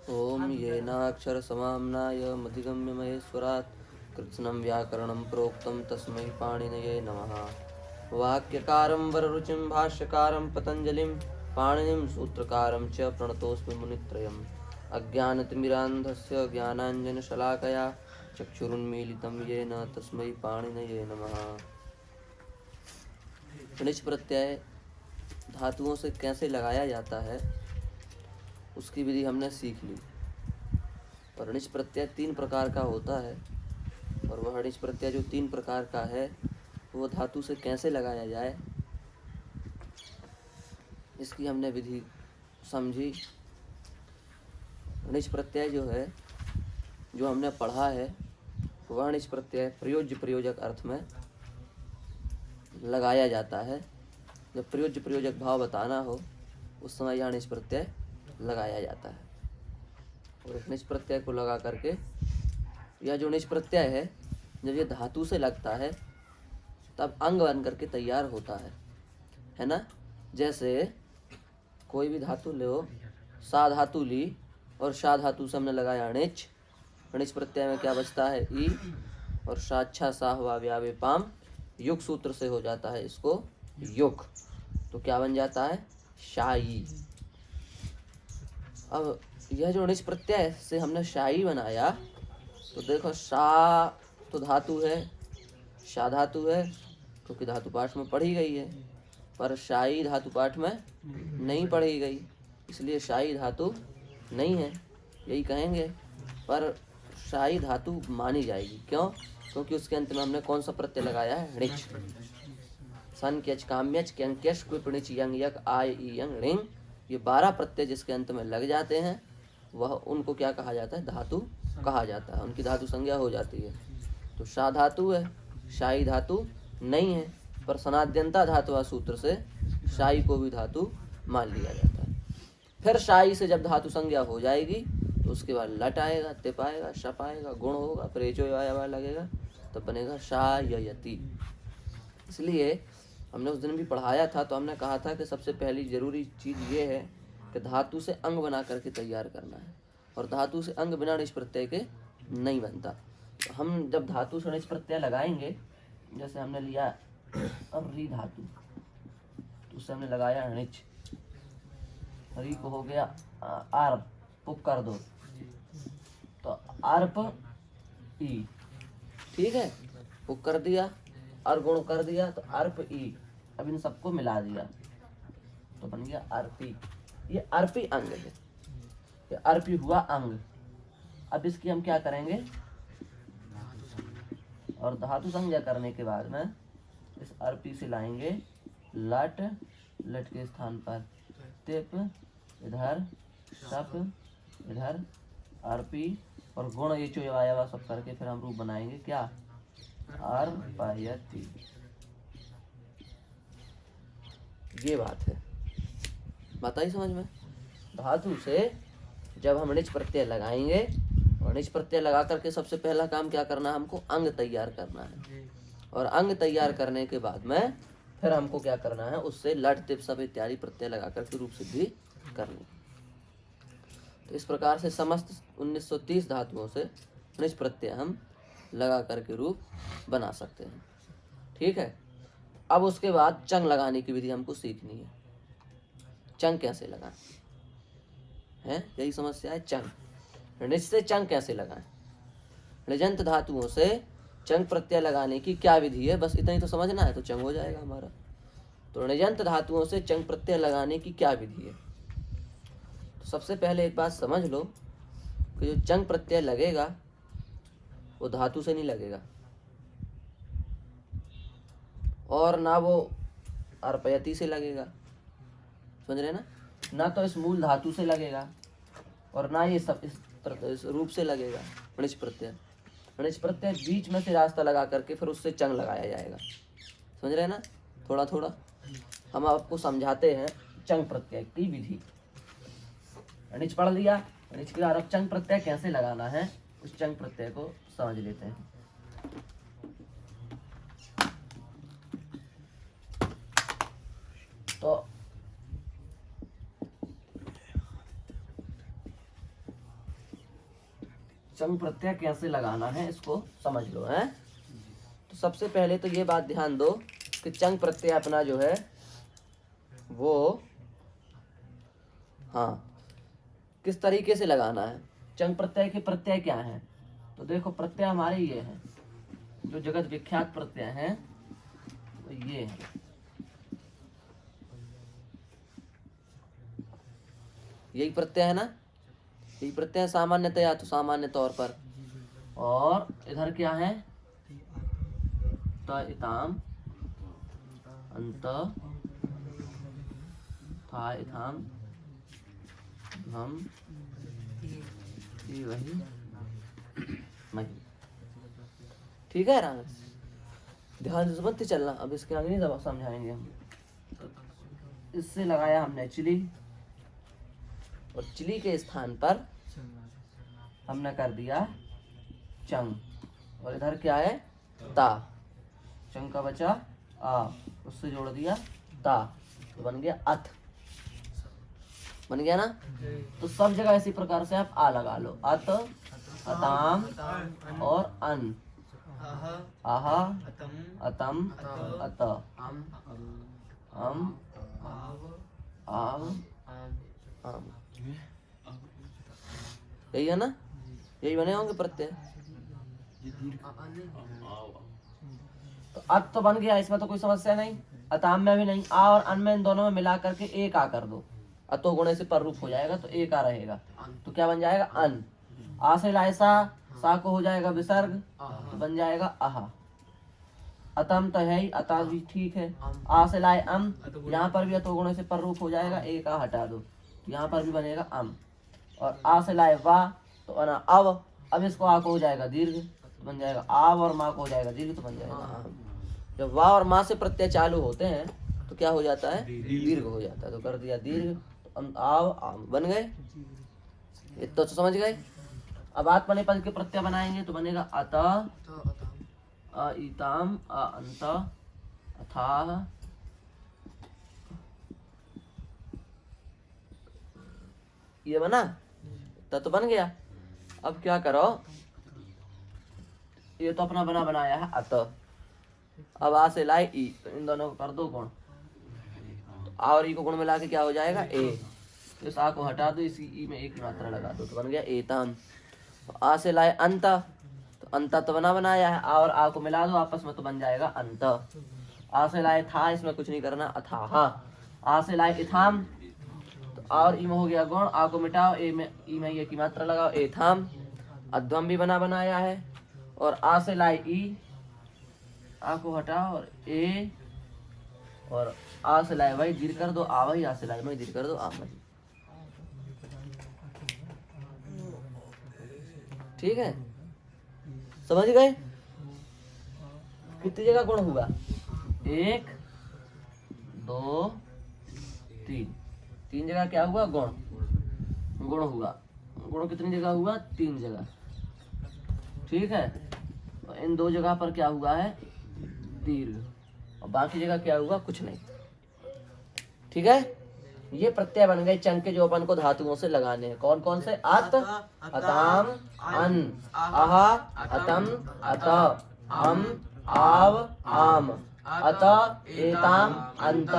ओम येनाक्षरसमाम्नाय मधिगम्य महेश्वरात् कृत्स्नं व्याकरणं प्रोक्तं तस्मै पाणिनये नमः। वाक्यकारं वररुचिं भाष्यकारं पतञ्जलिं पाणिनिं सूत्रकारं च प्रणतोऽस्मि मुनित्रयम्। अज्ञानतिमिरान्धस्य ज्ञानाञ्जनशलाकया चक्षुरुन्मीलितं येन तस्मै पाणिनये नमः। निच प्रत्यय धातुओं से कैसे लगाया जाता है उसकी विधि हमने सीख ली। और निच प्रत्यय 3 प्रकार का होता है और वह निच प्रत्यय जो 3 प्रकार का है वो धातु से कैसे लगाया जाए इसकी हमने विधि समझी। निच प्रत्यय जो है जो हमने पढ़ा है वह निच प्रत्यय प्रयोज्य प्रयोजक अर्थ में लगाया जाता है। जब प्रयोज्य प्रयोजक भाव बताना हो उस समय यह निच प्रत्यय लगाया जाता है। और इस निच प्रत्यय को लगा करके यह जो निच प्रत्यय है जब ये धातु से लगता है तब अंग बन करके तैयार होता है ना। जैसे कोई भी धातु लो, सा धातु ली और शा धातु से हमने लगाया निच, निच प्रत्यय में क्या बचता है ई, और साच्छा सा हुआ व्यावे पाम, युग सूत्र से हो जाता है इसको युग, तो क्या बन जाता है शाई। अब यह जो निच प्रत्यय से हमने शाई बनाया तो देखो शा तो धातु है, शा धातु है क्योंकि धातु पाठ में पढ़ी गई है, पर शाई धातु पाठ में नहीं पढ़ी गई इसलिए शाई धातु नहीं है यही कहेंगे। पर शाई धातु मानी जाएगी क्यों? क्योंकि उसके अंत में हमने कौन सा प्रत्यय लगाया है णिच। सन क्यच काम्यच क्यंक्यश क्विप णिच यंग यक आय ई यंग ऋंग, ये 12 प्रत्यय जिसके अंत में लग जाते हैं वह उनको क्या कहा जाता है धातु कहा जाता है, उनकी धातु संज्ञा हो जाती है। तो शा धातु है, शाई धातु नहीं है, पर सनाद्यंता धातु सूत्र से शाई को भी धातु मान लिया जाता है। फिर शाई से जब धातु संज्ञा हो जाएगी तो उसके बाद लट आएगा, तिप आएगा, शप आएगा, गुण होगा, फिर एचो लगेगा तो बनेगा शाययति। इसलिए हमने उस दिन भी पढ़ाया था तो हमने कहा था कि सबसे पहली जरूरी चीज ये है कि धातु से अंग बना करके तैयार करना है, और धातु से अंग बिना निच प्रत्यय के नहीं बनता। तो हम जब धातु से निच प्रत्यय लगाएंगे, जैसे हमने लिया अब री धातु तो उससे हमने लगाया निच, री को हो गया आर्प, पुक कर दो तो आर्प ई, ठीक है, पुक कर दिया और गुण कर दिया तो अर्प ई, अब इन सबको मिला दिया तो बन गया अर्पी। ये अर्पी अंग है, ये अर्पी हुआ अंग। अब इसकी हम क्या करेंगे, और धातु संज्ञा करने के बाद में इस अर्पी से लाएंगे लट, लट के स्थान पर तिप, इधर सप, इधर अर्पी, और गुण ये चो सब करके फिर हम रूप बनाएंगे क्या अर्पयति। ये बात है, बात आई समझ में। धातु से जब हम निच प्रत्यय लगाएंगे और निच प्रत्यय लगा करके सबसे पहला काम क्या करना है, हमको अंग तैयार करना है, और अंग तैयार करने के बाद में फिर हमको क्या करना है, उससे लट तिप सब इत्यादि प्रत्यय लगा करके रूप सिद्धि करनी। तो इस प्रकार से समस्त 1930 धातुओं से निच प्रत्यय हम लगा करके रूप बना सकते हैं। ठीक है, अब उसके बाद चंग लगाने की विधि हमको सीखनी है। चंग कैसे लगाएं है, यही समस्या है। चंग, निच से चंग कैसे लगाएं, णिजंत धातुओं से चंग प्रत्यय लगाने की क्या विधि है, बस इतना ही तो समझना है तो चंग हो जाएगा हमारा। तो णिजंत धातुओं से चंग प्रत्यय लगाने की क्या विधि है, तो सबसे पहले एक बात समझ लो कि जो चंग प्रत्यय लगेगा वो धातु से नहीं लगेगा, और ना वो अर्पयति से लगेगा, समझ रहे ना तो इस मूल धातु से लगेगा और ना ये सब इस रूप से लगेगा। णिच प्रत्यय, णिच प्रत्यय बीच में से रास्ता लगा करके फिर उससे चंग लगाया जाएगा, समझ रहे ना। थोड़ा थोड़ा हम आपको समझाते हैं चंग प्रत्यय की विधि। णिच पढ़ लिया, णिच के बाद अब चंग प्रत्यय कैसे लगाना है उस चंग प्रत्यय को समझ लेते हैं। तो चंग प्रत्यय कैसे लगाना है इसको समझ लो है। तो सबसे पहले तो ये बात ध्यान दो कि चंग प्रत्यय अपना जो है वो हाँ किस तरीके से लगाना है। चंग प्रत्यय के प्रत्यय क्या है? तो देखो प्रत्यय हमारे ये हैं जो जगत विख्यात प्रत्यय हैं, तो ये है। यही प्रत्यय है ना, यही प्रत्यय सामान्यतया, तो सामान्य तौर पर। और इधर क्या है? त इताम अंत था इताम हम वही मही। ठीक है राम, ध्यान से समझते चलना। अब इसके आगे नहीं समझाएंगे हम। इससे लगाया हमने चिली, और चिली के स्थान पर हमने कर दिया चंग, और इधर क्या है? ता। चंग का बचा आ, उससे जोड़ दिया ता, तो बन गया अथ। बन गया ना? तो सब जगह इसी प्रकार से आप आ लगा लो। अत, अताम और अन, आहा, अतम, अत, अम, आव, आम। यही है ना, यही बने होंगे प्रत्यय। तो अत तो बन गया, इसमें तो कोई समस्या नहीं। अताम में भी नहीं। आ और अन में, इन दोनों में मिला करके एक आ कर दो, अतो गुणे से पर रूप हो जाएगा, तो एक आ रहेगा। तो क्या बन जाएगा? अन। आ से लाए सा को हो जाएगा विसर्ग, तो बन जाएगा आहा। अतम तो है ही, अता भी ठीक है। आ से लाए अम, यहाँ पर भी अतो गुणे से पर रूप हो जाएगा, एक आ हटा दो, तो यहाँ पर भी बनेगा अम। और आ से लाए वा, तो अना अव, अब इसको आ को हो जाएगा दीर्घ, तो बन जाएगा आव, और माँ को हो जाएगा दीर्घ, तो बन जाएगा आम। जब वा और माँ से प्रत्यय चालू होते हैं तो क्या हो जाता है? दीर्घ हो जाता है। तो कर दिया दीर्घ, तो आव आम बन गए। इतना तो समझ गए। अब आत्मने पद के प्रत्यय बनाएंगे तो बनेगा अत, अइताम, अंत, अथाह, ये बना, तो बन गया। अब क्या करो, ये तो अपना बना बनाया है अत। अब आ से लाए ई, तो इन दोनों को कर दो गुण, तो आ और ई को गुण मिला के क्या हो जाएगा? ए। तो इस आ को हटा दो, इसी ई में एक ही मात्रा लगा दो, तो बन गया एताम। तो आ से लाए अंत, तो अंत तो बना बनाया है, आ और आ को मिला दो आपस में, तो बन जाएगा अंत। आ से लाए था, इसमें कुछ नहीं करना, अथाह। आ से लाए इथाम, तो आ और ई में हो गया गुण, आ को मिटाओ, ए में ई में ये की मात्रा लगाओ, एथाम। अध्वम भी बना बनाया है। और आ से लाए ई, आ को हटाओ और ए, और आ से लाए वही दीर्घ कर दो, आ वही, आ से लाए वही दीर्घ कर दो, आ वही। ठीक है, समझ गए? कितनी जगह गुण हुआ? 1 2 3, 3 जगह क्या हुआ? गुण। गुण हुआ। गुण कितनी जगह हुआ? 3 जगह। ठीक है, तो इन 2 जगह पर क्या हुआ है? दीर्घ, और बाकी जगह क्या हुआ? कुछ नहीं। ठीक है, ये प्रत्यय बन गए चंग के, जो अपन को धातुओं से लगाने हैं। कौन कौन से? अत, अताम, अन, आहा, अतम, अत, अम, आव, आम, अत, एताम, अंत,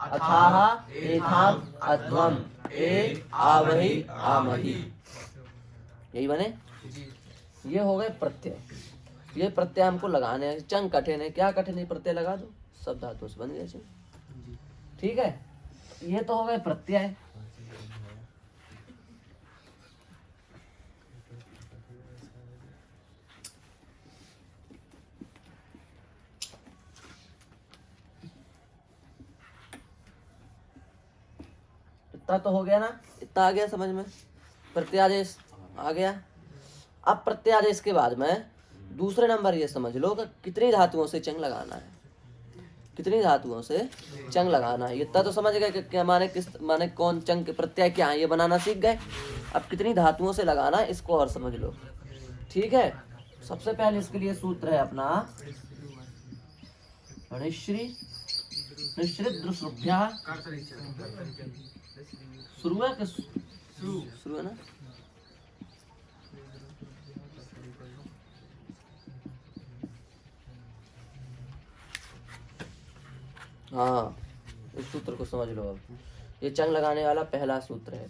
अथाह, एथाम, अध्वम, ए, आवहि, आमहि। यही बने। ये हो गए प्रत्यय। ये प्रत्यय हमको लगाने हैं। चंग कठिन है, क्या कठिन है? प्रत्यय लगा दो, सब धातुओं से बन गए। ठीक है, ये तो हो गए प्रत्यय। इतना तो हो गया ना, इतना आ गया समझ में। प्रत्यादेश आ गया। अब प्रत्यादेश के बाद में दूसरे नंबर ये समझ लो कि कितनी धातुओं से चंग लगाना है। कितनी धातुओं से चंग लगाना है, इतना तो समझ गए कि क्या माने, किस माने कौन चंग के प्रत्यय क्या है, ये बनाना सीख गए। अब कितनी धातुओं से लगाना है इसको और समझ लो। ठीक है, सबसे पहले इसके लिए सूत्र है अपना निश्रित द्रुश्रुभ्या। शुरू है कि शुरू है ना? हाँ, इस सूत्र को समझ लो। अब ये चंग लगाने वाला पहला सूत्र है।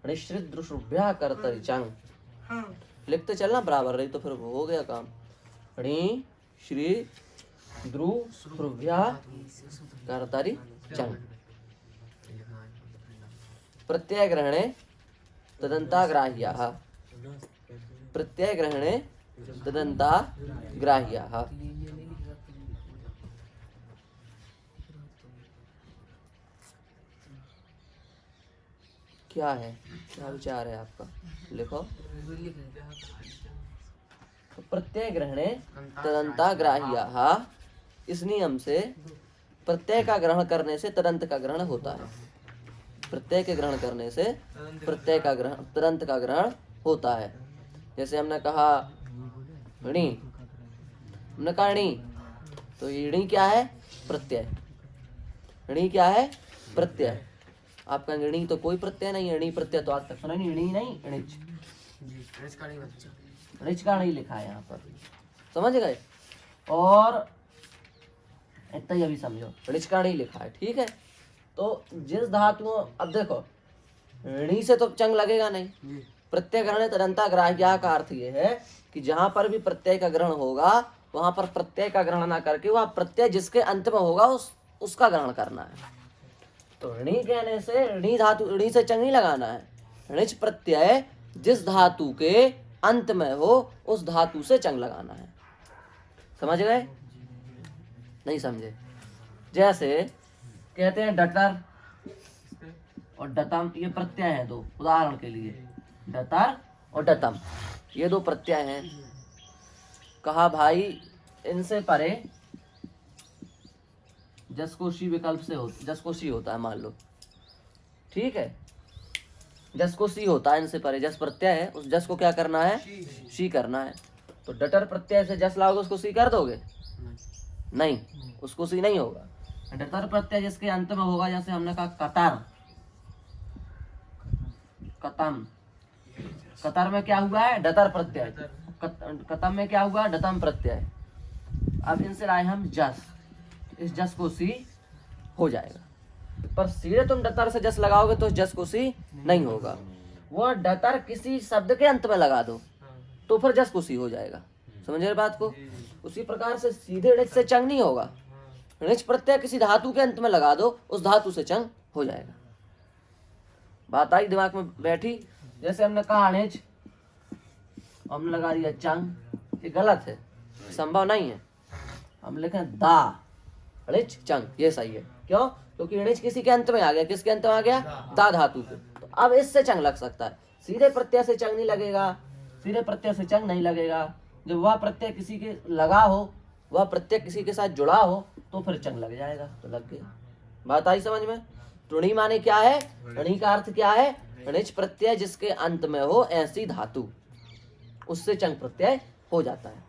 ऋश्रित द्रुश्रुभ्या कर्तरि चंग, लिखते चलना बराबर, रही तो फिर हो गया काम। ऋ श्री द्रु श्रुभ्या कर्तरि चंग। प्रत्यय ग्रहणे तदन्ताग्राह्याः, प्रत्यय ग्रहणे तदन्ताग्राह्याः। क्या है, क्या विचार है आपका, लिखो। प्रत्यय ग्रहणे तदन्ताग्राह्याः, इस नियम से प्रत्यय का ग्रहण करने से तदंत का ग्रहण होता है। प्रत्यय के ग्रहण करने से प्रत्यय का ग्रहण, तदंत का ग्रहण होता है। जैसे हमने कहा णी, हमने कहा णी, तो ये णी क्या है, प्रत्यय। णी क्या है, प्रत्यय। आपका णी तो कोई प्रत्यय नहीं है, णी प्रत्यय तो आज तक सुना नहीं, णी नहीं णिच, णिच का नहीं लिखा है यहाँ पर, समझ गए। और इतना ये भी समझो, णिच का नहीं लिखा है, ठीक है। तो जिस धातुओं, अब देखो णी से तो चंग लगेगा नहीं। प्रत्यय ग्रहण तदन्ताग्राह्या का अर्थ ये है कि जहां पर भी प्रत्यय का ग्रहण होगा वहां पर प्रत्यय का ग्रहण ना करके वह प्रत्यय जिसके अंत में होगा उसका ग्रहण करना है। तो णी कहने से णी धातु, णी से चंग नहीं लगाना है। णिच प्रत्यय जिस धातु के अंत में हो उस धातु से चंग लगाना है। समझ गए, नहीं समझे? जैसे कहते हैं डटर और डतम, ये प्रत्यय है दो। उदाहरण के लिए डतर और डतम, ये दो प्रत्यय हैं। कहा भाई इनसे परे जसकोशी विकल्प से हो, जसकोशी होता है मान लो, ठीक है। जसकोशी होता है इनसे परे, जस प्रत्यय है, उस जस को क्या करना है, शी करना है। तो डटर प्रत्यय से जस लाओगे उसको सी कर दोगे? नहीं, उसको सी नहीं होगा। डतर प्रत्यय जिसके अंत में होगा, जैसे हमने कहा कतर, कतम, कतर में क्या हुआ है, डतर प्रत्यय। कतम में क्या हुआ, डतम प्रत्यय। अब इनसे लाए हम जस, इस जस को सी हो जाएगा। पर सीधे तुम डतर से जस लगाओगे तो जस को सी नहीं होगा। वो डतर किसी शब्द के अंत में लगा दो तो फिर जस को सी हो जाएगा। समझ रहे बात को? उसी प्रकार से सीधे णिच से चंग नहीं होगा। णिच प्रत्यय किसी धातु के अंत में लगा दो, उस धातु से चंग हो जाएगा। बात आई दिमाग में बैठी? जैसे हमने कहा णिच, हमने लगा दिया चंग, ये गलत है, संभव नहीं है। हम लिखें दा णिच चंग, ये सही है। क्यों? क्योंकि णिच किसी के अंत में आ गया। किसके अंत में आ गया? दा धातु के। तो अब इससे चंग लग सकता है। सीधे प्रत्यय से चंग नहीं लगेगा, सीधे प्रत्यय से चंग नहीं लगेगा। जब वह प्रत्यय किसी के लगा हो, वह प्रत्यय किसी के साथ जुड़ा हो तो फिर चंग लग जाएगा। तो लग गया। बात आई समझ में? ऋणी माने क्या है? ऋणी का अर्थ क्या है? णिच प्रत्यय जिसके अंत में हो ऐसी धातु, उससे चंग प्रत्यय हो जाता है।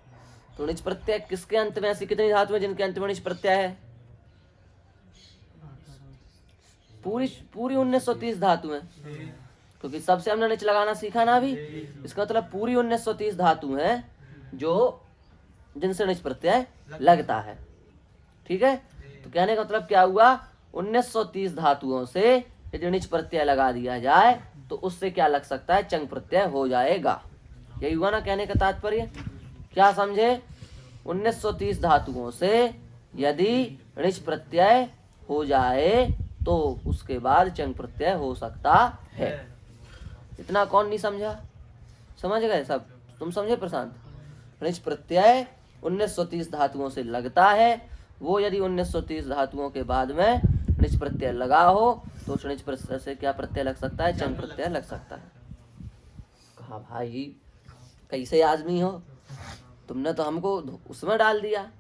तो णिच प्रत्यय किसके अंत में, ऐसी कितनी धातु है जिनके अंत में णिच प्रत्यय है? पूरी 1930 धातु है। क्योंकि सबसे हमने णिच लगाना सीखा ना अभी। इसका मतलब पूरी 1930 धातु है जो जिनसे णिच प्रत्यय लगता है। ठीक है? तो कहने का मतलब क्या हुआ? 1930 धातुओं से यदि णिच प्रत्यय लगा दिया जाए तो उससे क्या लग सकता है? चंग प्रत्यय हो जाएगा। यही हुआ ना कहने का तात्पर्य? क्या समझे? 1930 धातुओं से यदि णिच प्रत्यय हो जाए तो उसके बाद चंग प्रत्यय हो सकता है। इतना कौन नहीं समझा? समझ गए सब? तुम समझे प्रशांत? णिच प्रत्यय 1930 धातुओं से लगता है। वो यदि 1930 धातुओं के बाद में णिच प्रत्यय लगा हो तो उस णिच प्रत्यय से क्या प्रत्यय लग सकता है? चंग प्रत्यय लग सकता है। कहा भाई कैसे आदमी हो, तुमने तो हमको उसमें डाल दिया,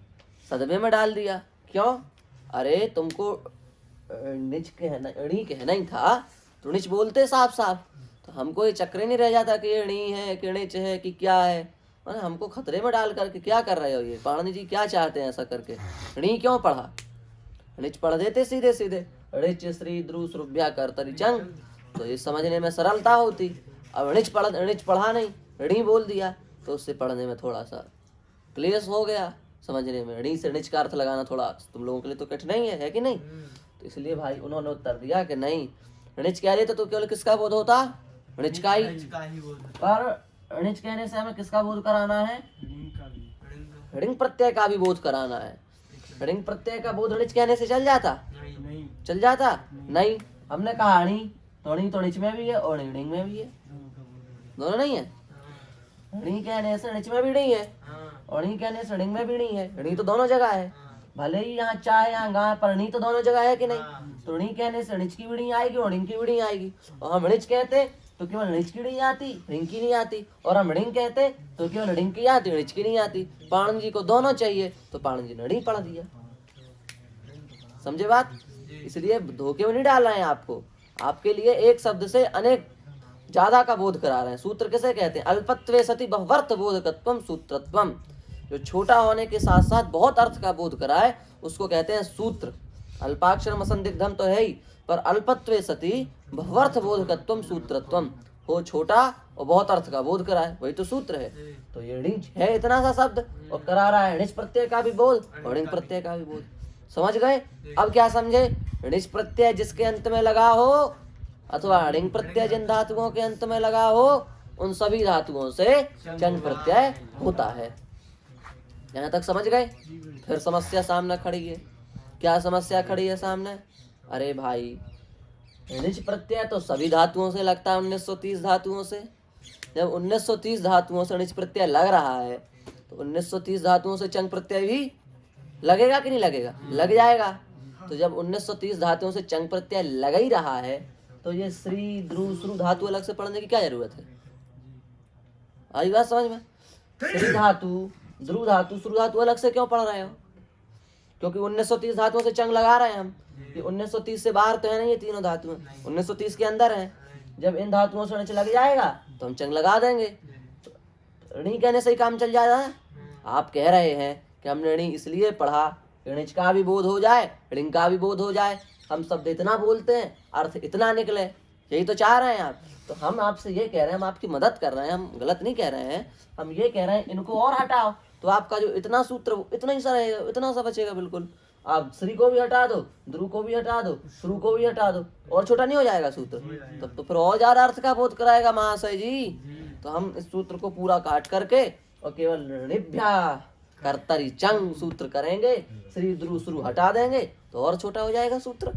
सदमे में डाल दिया। क्यों? अरे तुमको णिच कहना, णी कहना ही था तो णिच बोलते साफ साफ, तो हमको ये चक्कर नहीं रह जाता कि ये णी है कि णिच है कि क्या है। मैंने हमको खतरे में डाल करके क्या कर रहे हो? ये पाणिनि जी क्या चाहते हैं ऐसा करके? णी क्यों पढ़ा? णिच पढ़ देते सीधे सीधे, णिच श्री द्रु श्रुभ्या कर्तरि चंग, तो ये समझने में सरलता होती। अब णिच पढ़ा नहीं, णी बोल दिया तो उससे पढ़ने में थोड़ा सा क्लेश हो गया। समझने में। ऋणी से णिच का अर्थ लगाना थोड़ा तुम लोगों के लिए तो कठिनाई है कि नहीं? तो इसलिए भाई उन्होंने उत्तर दिया कि नहीं, णिच कह देते तो केवल किसका बोध होता? णिच का ही। पर णिच कहने से हमें किसका बोध कराना है? ऋण प्रत्यय का भी बोध कराना है। ऋण प्रत्यय का बोध णिच कहने से चल जाता? चल जाता? नहीं। हमने कहा णी, तो णी तो णिच में भी है और णी में भी है, दोनों नहीं है। णी कहने से णिच में भी नहीं है और णी कहने से ऋण में भी नहीं है। णी तो दोनों जगह है, भले ही यहाँ चाहे यहाँ गाय, पर णी तो दोनों जगह है कि नहीं? तो णी कहने से णिच की भी णी आएगी और ऋण की भी णी आएगी। और हम णिच कहते तो केवल णिच की णी आती, ऋण की नहीं आती। और हम ऋण कहते तो केवल ऋण की आती, णिच की नहीं आती। पाणिनि जी को दोनों चाहिए तो पाणिनि जी ने णी पढ़ दिया। समझे बात? इसलिए धोखे में नहीं डाल रहे हैं आपको, आपके लिए एक शब्द से अनेक ज्यादा का बोध करा रहे हैं। सूत्र किसे कहते हैं? अल्पत्वे सति बहुवर्थ बोधकत्वम सूत्रत्वम। जो छोटा होने के साथ साथ बहुत अर्थ का बोध कराए उसको कहते हैं सूत्र। अल्पाक्षर असंदिग्धम तो है ही, पर अल्पत्वे सति बहुवर्थ बोधकत्वम सूत्रत्वम, हो छोटा और बहुत अर्थ का बोध कराए, वही तो सूत्र है। तो ये णिच है इतना सा शब्द और करा रहा है णिच प्रत्यय का भी बोध और ऋण प्रत्यय का भी बोध। समझ गए? अब क्या समझे? णिच प्रत्यय जिसके अंत में लगा हो अथवा ऋण प्रत्यय जिन धातुओं के अंत में लगा हो उन सभी धातुओं से चंग प्रत्यय होता है। यहाँ तक समझ गए? फिर समस्या सामने खड़ी है। क्या समस्या खड़ी है सामने? अरे भाई णिच प्रत्यय तो सभी धातुओं से लगता है, 1930 धातुओं से। जब 1930 धातुओं से णिच प्रत्यय लग रहा है तो 1930 धातुओं से चंग प्रत्यय भी लगेगा कि नहीं लगेगा? लग जाएगा। तो जब 1930 धातुओं से चंग प्रत्यय लग ही रहा है तो ये श्री द्रु श्रु धातु अलग से पढ़ने की क्या जरूरत है? आई बात समझ में? श्री धातु, ध्रुव धातु, श्रु धातु अलग से क्यों पढ़ रहे हो? क्योंकि 1930 धातुओं से चंग लगा रहे हैं हम। ये 1930 से बाहर तो है नहीं, ये तीनों धातुएं 1930 के अंदर हैं। जब इन धातुओं से णिच लग जाएगा तो हम चंग लगा देंगे, तो ऋणी कहने से ही काम चल जाएगा। आप कह रहे हैं कि हमने ऋणी इसलिए पढ़ा णिच का भी बोध हो जाए, ऋण का भी बोध हो जाए। हम शब्द इतना बोलते हैं, अर्थ इतना निकले, यही तो चाह रहे हैं आप। तो हम आपसे ये कह रहे हैं, हम आपकी मदद कर रहे हैं, हम गलत नहीं कह रहे हैं। हम ये कह रहे हैं इनको और हटाओ तो आपका जो इतना सूत्र इतना ही सा रहेगा, इतना सा बचेगा बिल्कुल। आप श्री को भी हटा दो, ध्रुव को भी हटा दो, श्रु को भी हटा दो, और छोटा नहीं हो जाएगा सूत्र? तब तो फिर और ज्यादा अर्थ का बोध कराएगा महाशय जी। तो हम इस सूत्र को पूरा काट करके और केवल ऋणिभ्या कर्तरि चंग सूत्र करेंगे, श्री ध्रुव श्रु हटा देंगे तो और छोटा हो जाएगा सूत्र।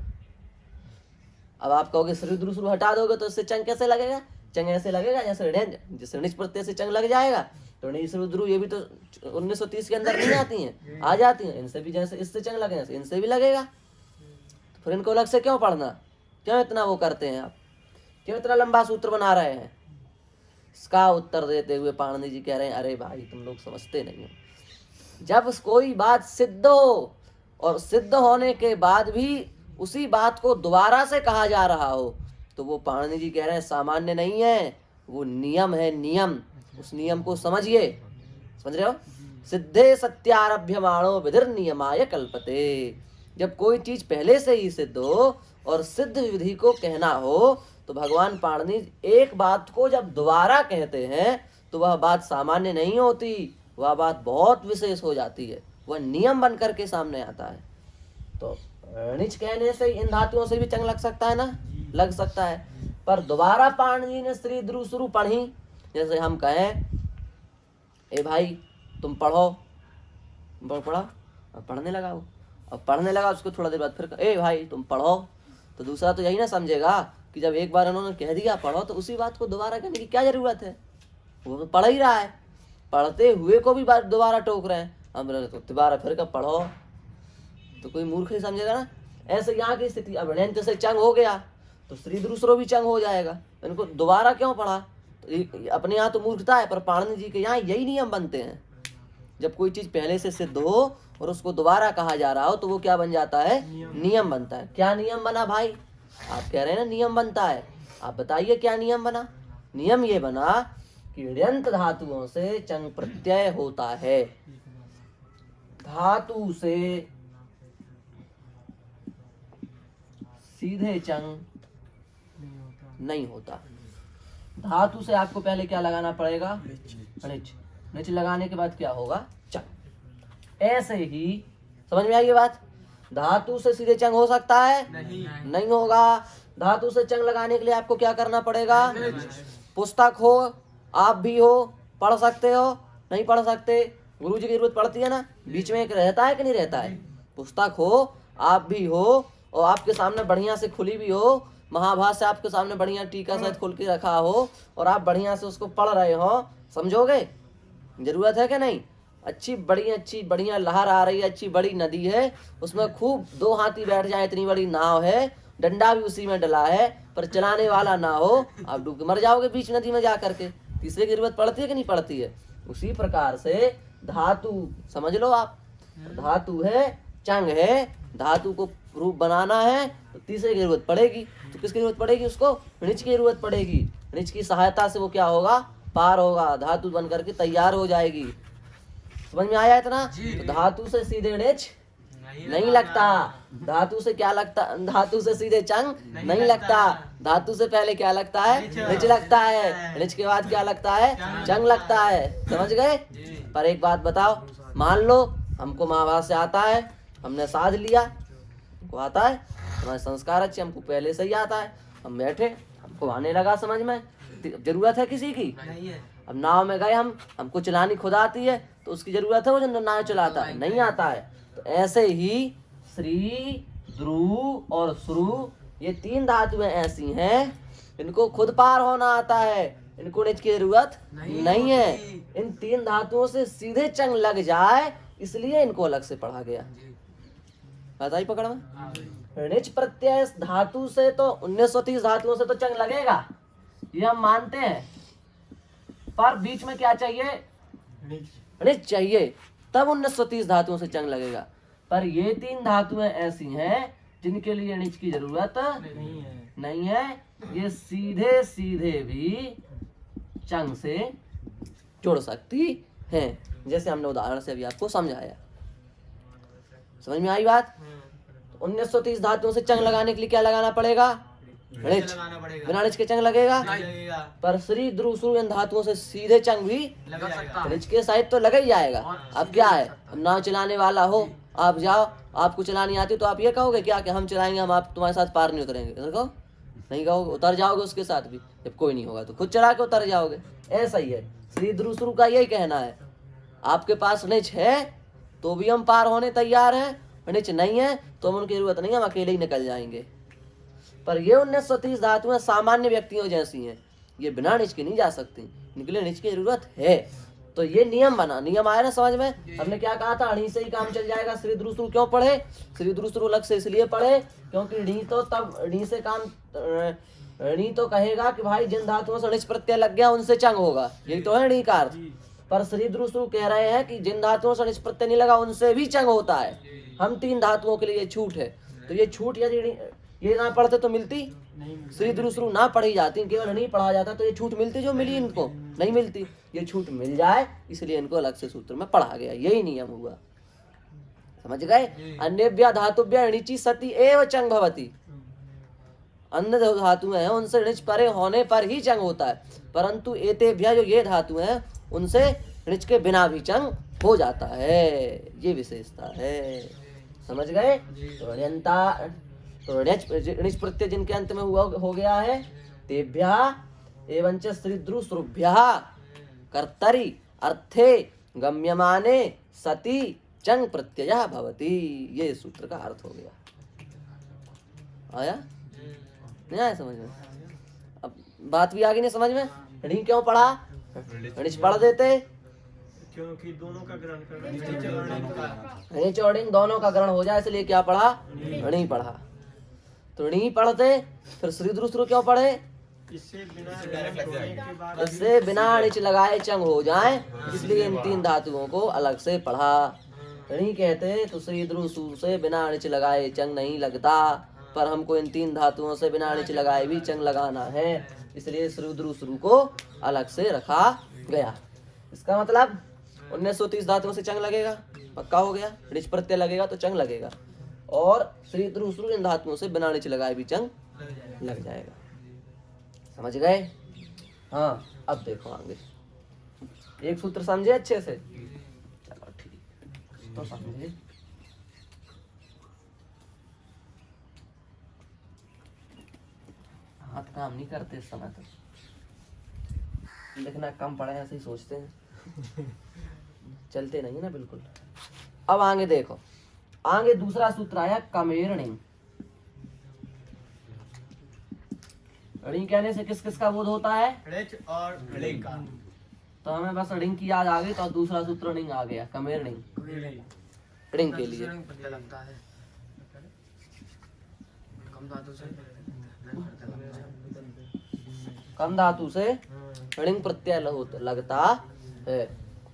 अब आप कहोगे श्री ध्रुव श्रु हटा दोगे तो इससे चंग कैसे लगेगा? चंग ऐसे लगेगा जैसे णिच प्रत्यय से चंग लग जाएगा। तो णी श्रु ध्रुव ये भी तो 1930 के अंदर नहीं आती हैं, आ जाती हैं। इनसे भी जैसे इससे चंग लगे इनसे भी लगेगा। तो फिर इनको अलग से क्यों पढ़ना? क्यों इतना वो करते हैं आप? क्यों इतना लंबा सूत्र बना रहे हैं? इसका उत्तर देते हुए पाणिनि जी कह रहे हैं, अरे भाई तुम लोग समझते नहीं हो। जब कोई बात सिद्ध हो और सिद्ध होने के बाद भी उसी बात को दोबारा से कहा जा रहा हो तो वो पाणिनि जी कह रहे हैं सामान्य नहीं है, वो नियम है, नियम। उस नियम को समझिए। समझ रहे हो? सिद्धे सत्यारभ्यमाणो विधिर नियमाय कल्पते। जब कोई चीज पहले से ही सिद्ध हो और सिद्ध विधि को कहना हो तो भगवान पाणिनि एक बात को जब दोबारा कहते हैं तो वह बात सामान्य नहीं होती, वह बात बहुत विशेष हो जाती है, वह नियम बन करके सामने आता है। तो णिच कहने से इन धातुओं से भी चंग लग सकता है ना? लग सकता है। पर दोबारा पाणिनि ने श्री ध्रुव श्रु पढ़ी। जैसे हम कहें ए भाई तुम पढ़ो, पढ़ा, अब पढ़ने लगा वो, अब पढ़ने लगा, उसको थोड़ा देर बाद फिर ए भाई तुम पढ़ो। तो दूसरा तो यही ना समझेगा कि जब एक बार उन्होंने कह दिया पढ़ो तो उसी बात को दोबारा कहने की क्या जरूरत है? वो तो पढ़ ही रहा है, पढ़ते हुए को भी बात दोबारा टोक रहे हैं। अब तो दोबारा फिर कब पढ़ो, तो कोई मूर्ख ही समझेगा ना। ऐसे यहाँ की स्थिति, अब ऋण से चंग हो गया तो श्री ध्रुव श्रु भी चंग हो जाएगा। इनको दोबारा क्यों पढ़ा? तो अपने यहाँ तो मूर्खता है, पर पाणिनि जी के यहाँ यही नियम बनते हैं। जब कोई चीज पहले से सिद्ध हो और उसको दोबारा कहा जा रहा हो तो वो क्या बन जाता है? नियम बनता है। क्या नियम बना भाई? आप कह रहे हैं ना नियम बनता है, आप बताइए क्या नियम बना? नियम ये बना कि ऋयंत धातुओं से चंग प्रत्यय होता है, धातु से सीधे चंग नहीं होता। धातु से आपको पहले क्या लगाना पड़ेगा? णिच। णिच लगाने के बाद क्या होगा? चंग। ऐसे ही समझ में आई ये बात। धातु से सीधे चंग हो सकता है? नहीं होगा। धातु से चंग लगाने के लिए आपको क्या करना पड़ेगा? पुस्तक हो, आप भी हो, पढ़ सकते हो, नहीं पढ़ सकते, गुरु जी की जरूरत पड़ती है ना, बीच में एक रहता है कि नहीं रहता है। पुस्तक हो, आप भी हो, और आपके सामने बढ़िया से खुली भी हो, महाभारत आपके सामने बढ़िया टीका सहित खुल के रखा हो, और आप बढ़िया से उसको पढ़ रहे हो, समझोगे? जरूरत है कि नहीं? अच्छी बढ़िया लहर आ रही है, अच्छी बड़ी नदी है, उसमें खूब 2 हाथी बैठ जाए, इतनी बड़ी नाव है, डंडा भी उसी में डला है, पर चलाने वाला ना हो, आप डूब के मर जाओगे बीच नदी में जा करके। तीसरे की जरूरत पड़ती है कि नहीं पड़ती है? उसी प्रकार से धातु समझ लो आप, धातु है, चंग है, धातु को रूप बनाना है तो तीसरे की जरूरत पड़ेगी। तो किसकी जरूरत पड़ेगी? उसको ऋच की जरूरत पड़ेगी। ऋच की सहायता से वो क्या होगा? पार होगा, धातु बन करके तैयार हो जाएगी। समझ में आया इतना? तो धातु से सीधे ऋच नहीं लगता। धातु से क्या लगता? धातु से सीधे चंग नहीं लगता। धातु से पहले क्या लगता है? ऋच लगता है। ऋच के बाद क्या लगता है? चंग लगता है। समझ गए? पर एक बात बताओ, मान लो हमको महाभारत से आता है, हमने साध लिया, हमको आता है, हमारे संस्कार अच्छे, हमको पहले से ही आता है, हम बैठे, हमको आने लगा समझ में, जरूरत है किसी की? अब नाव में गए हमको चलानी खुद आती है, तो उसकी जरूरत है वो जो नाव चलाता है? नहीं आता है। तो ऐसे ही श्री, द्रु और श्रु, ये 3 धातुएं ऐसी हैं, इनको खुद पार होना आता है, इनको ऋच की जरूरत नहीं है। इन 3 धातुओं से सीधे चंग लग जाए, इसलिए इनको अलग से पढ़ा गया। बात आई पकड़ में? ऋच प्रत्यय धातु से तो 1930 धातुओं से तो चंग लगेगा, ये हम मानते हैं, पर बीच में क्या चाहिए? ऋच चाहिए, तब 1930 धातुओं से चंग लगेगा। पर ये 3 धातुएं ऐसी हैं जिनके लिए ऋच की जरूरत नहीं है। ये सीधे सीधे भी चंग से जुड़ सकती हैं, जैसे हमने उदाहरण से अभी आपको समझाया। समझ में आई बात? 1930 धातुओं से चंग लगाने के लिए क्या लगाना पड़ेगा? ऋच। बिना ऋच के चंग लगेगा? पर श्री, द्रु, श्रु इन धातुओं से सीधे चंग भी ऋच के साइड तो लगा ही जाएगा। अब क्या है, अब नाव चलाने वाला हो, आप जाओ, आपको चलानी आती तो आप ये कहोगे क्या कि हम चलाएंगे, हम आप तुम्हारे साथ पार नहीं उतरेंगे? देखो नहीं कहोगे, उतर जाओगे उसके साथ भी। जब कोई नहीं होगा तो खुद चला के उतर जाओगे। ऐसा ही है श्री, द्रु, श्रु का यही कहना है, आपके पास ऋच है तो भी हम पार होने तैयार हैं, ऋच नहीं है तो हम उनकी जरूरत नहीं, हम अकेले ही निकल जाएंगे। पर ये 1930 धातुएं सामान्य व्यक्तियों जैसी हैं, ये बिना ऋच के नहीं जा सकती, इनके लिए ऋच की जरूरत है। तो ये नियम बना, नियम आया ना समझ में? हमने क्या कहा था? ऋ से ही काम चल जाएगा। श्री, द्रु, श्रु क्यों पढ़े? श्री, द्रु, श्रु अलग से इसलिए पढ़े क्योंकि ऋ तो तब ऋ से काम, ऋ तो कहेगा कि भाई जिन धातुओं से ऋच प्रत्यय लग गया उनसे चंग होगा, यही तो है ऋ का अर्थ। पर श्री, द्रु, श्रु कह रहे हैं कि जिन धातुओं से ऋच प्रत्यय नहीं लगा उनसे भी चंग होता है। हम 3 धातुओं के लिए ये छूट है, तो ये छूट यदि ये ना पढ़ते तो मिलती? श्री, द्रु, श्रु ना पढ़ी जाती, केवल नहीं पढ़ा जाता तो ये छूट मिलती जो मिली इनको? नहीं मिलती। ये छूट मिल जाए इसलिए इनको अलग से सूत्र में पढ़ा गया, यही नियम हुआ। समझ गए? अन्यभ्य धातुभ्य ऋचि सति एव चंग भवति। अन्य धातु हैं उनसे ऋच परे होने पर ही चंग होता है, परंतु एतेभ्य जो ये धातु हैं उनसे ऋच के बिना भी चंग हो जाता है, ये विशेषता है। समझ गए? तो ऋच प्रत्यय जिनके अंत में हुआ हो गया है, तेभ्या एवं च श्री, द्रु, श्रुभ्यः कर्तरि अर्थे गम्यमाने सति चंग प्रत्ययः भवति। ये सूत्र का अर्थ हो गया। आया? नहीं आया समझ में? अब बात भी आ गई नहीं समझ में? ऋ क्यों पढ़ा? ऋच पढ़ देते क्योंकि दोनों का ग्रहण करना, ऋच और ऋ दोनों का ग्रहण हो जाए इसलिए क्या पढ़ा? ऋ पढ़ा। तो ऋ पढ़ते, फिर श्री, द्रु, श्रु क्यों पढ़े? इससे बिना ऋच लगाए चंग हो जाए, इसलिए इन 3 धातुओं को अलग से पढ़ा। ऋ कहते तो श्री, द्रु, श्रु से बिना ऋच लगाए चंग नहीं लगता, पर हमको इन 3 धातुओं से बिना ऋच लगाए भी चंग लगाना है, इसलिए श्री, द्रु, श्रु को अलग से रखा गया। इसका मतलब 1930 धातुओं से चंग लगेगा, पक्का हो गया। ऋच प्रत्यय लगेगा तो चंग लगेगा, और श्री, द्रु, श्रु इन धातुओं से बिना ऋच लगाए भी चंग लग जाएगा। समझ गए? हाँ, अब देखो आगे एक सूत्र समझे अच्छे से? चलो ठीक। तो समझे। हाथ काम नहीं करते इस समय तक, लिखना कम पड़ा है ऐसे ही सोचते हैं, चलते नहीं ना बिल्कुल। अब आगे देखो, आगे दूसरा सूत्र आया कमेरणी। ऋण कहने से किस किस का बोध होता है? ऋच और ऋण का। तो हमें बस ऋण की याद आ गई तो दूसरा सूत्र ऋण आ गया, कमेरणी ऋण के लिए। लगता है कम धातु से कम धातु से ऋण प्रत्यय लगता है।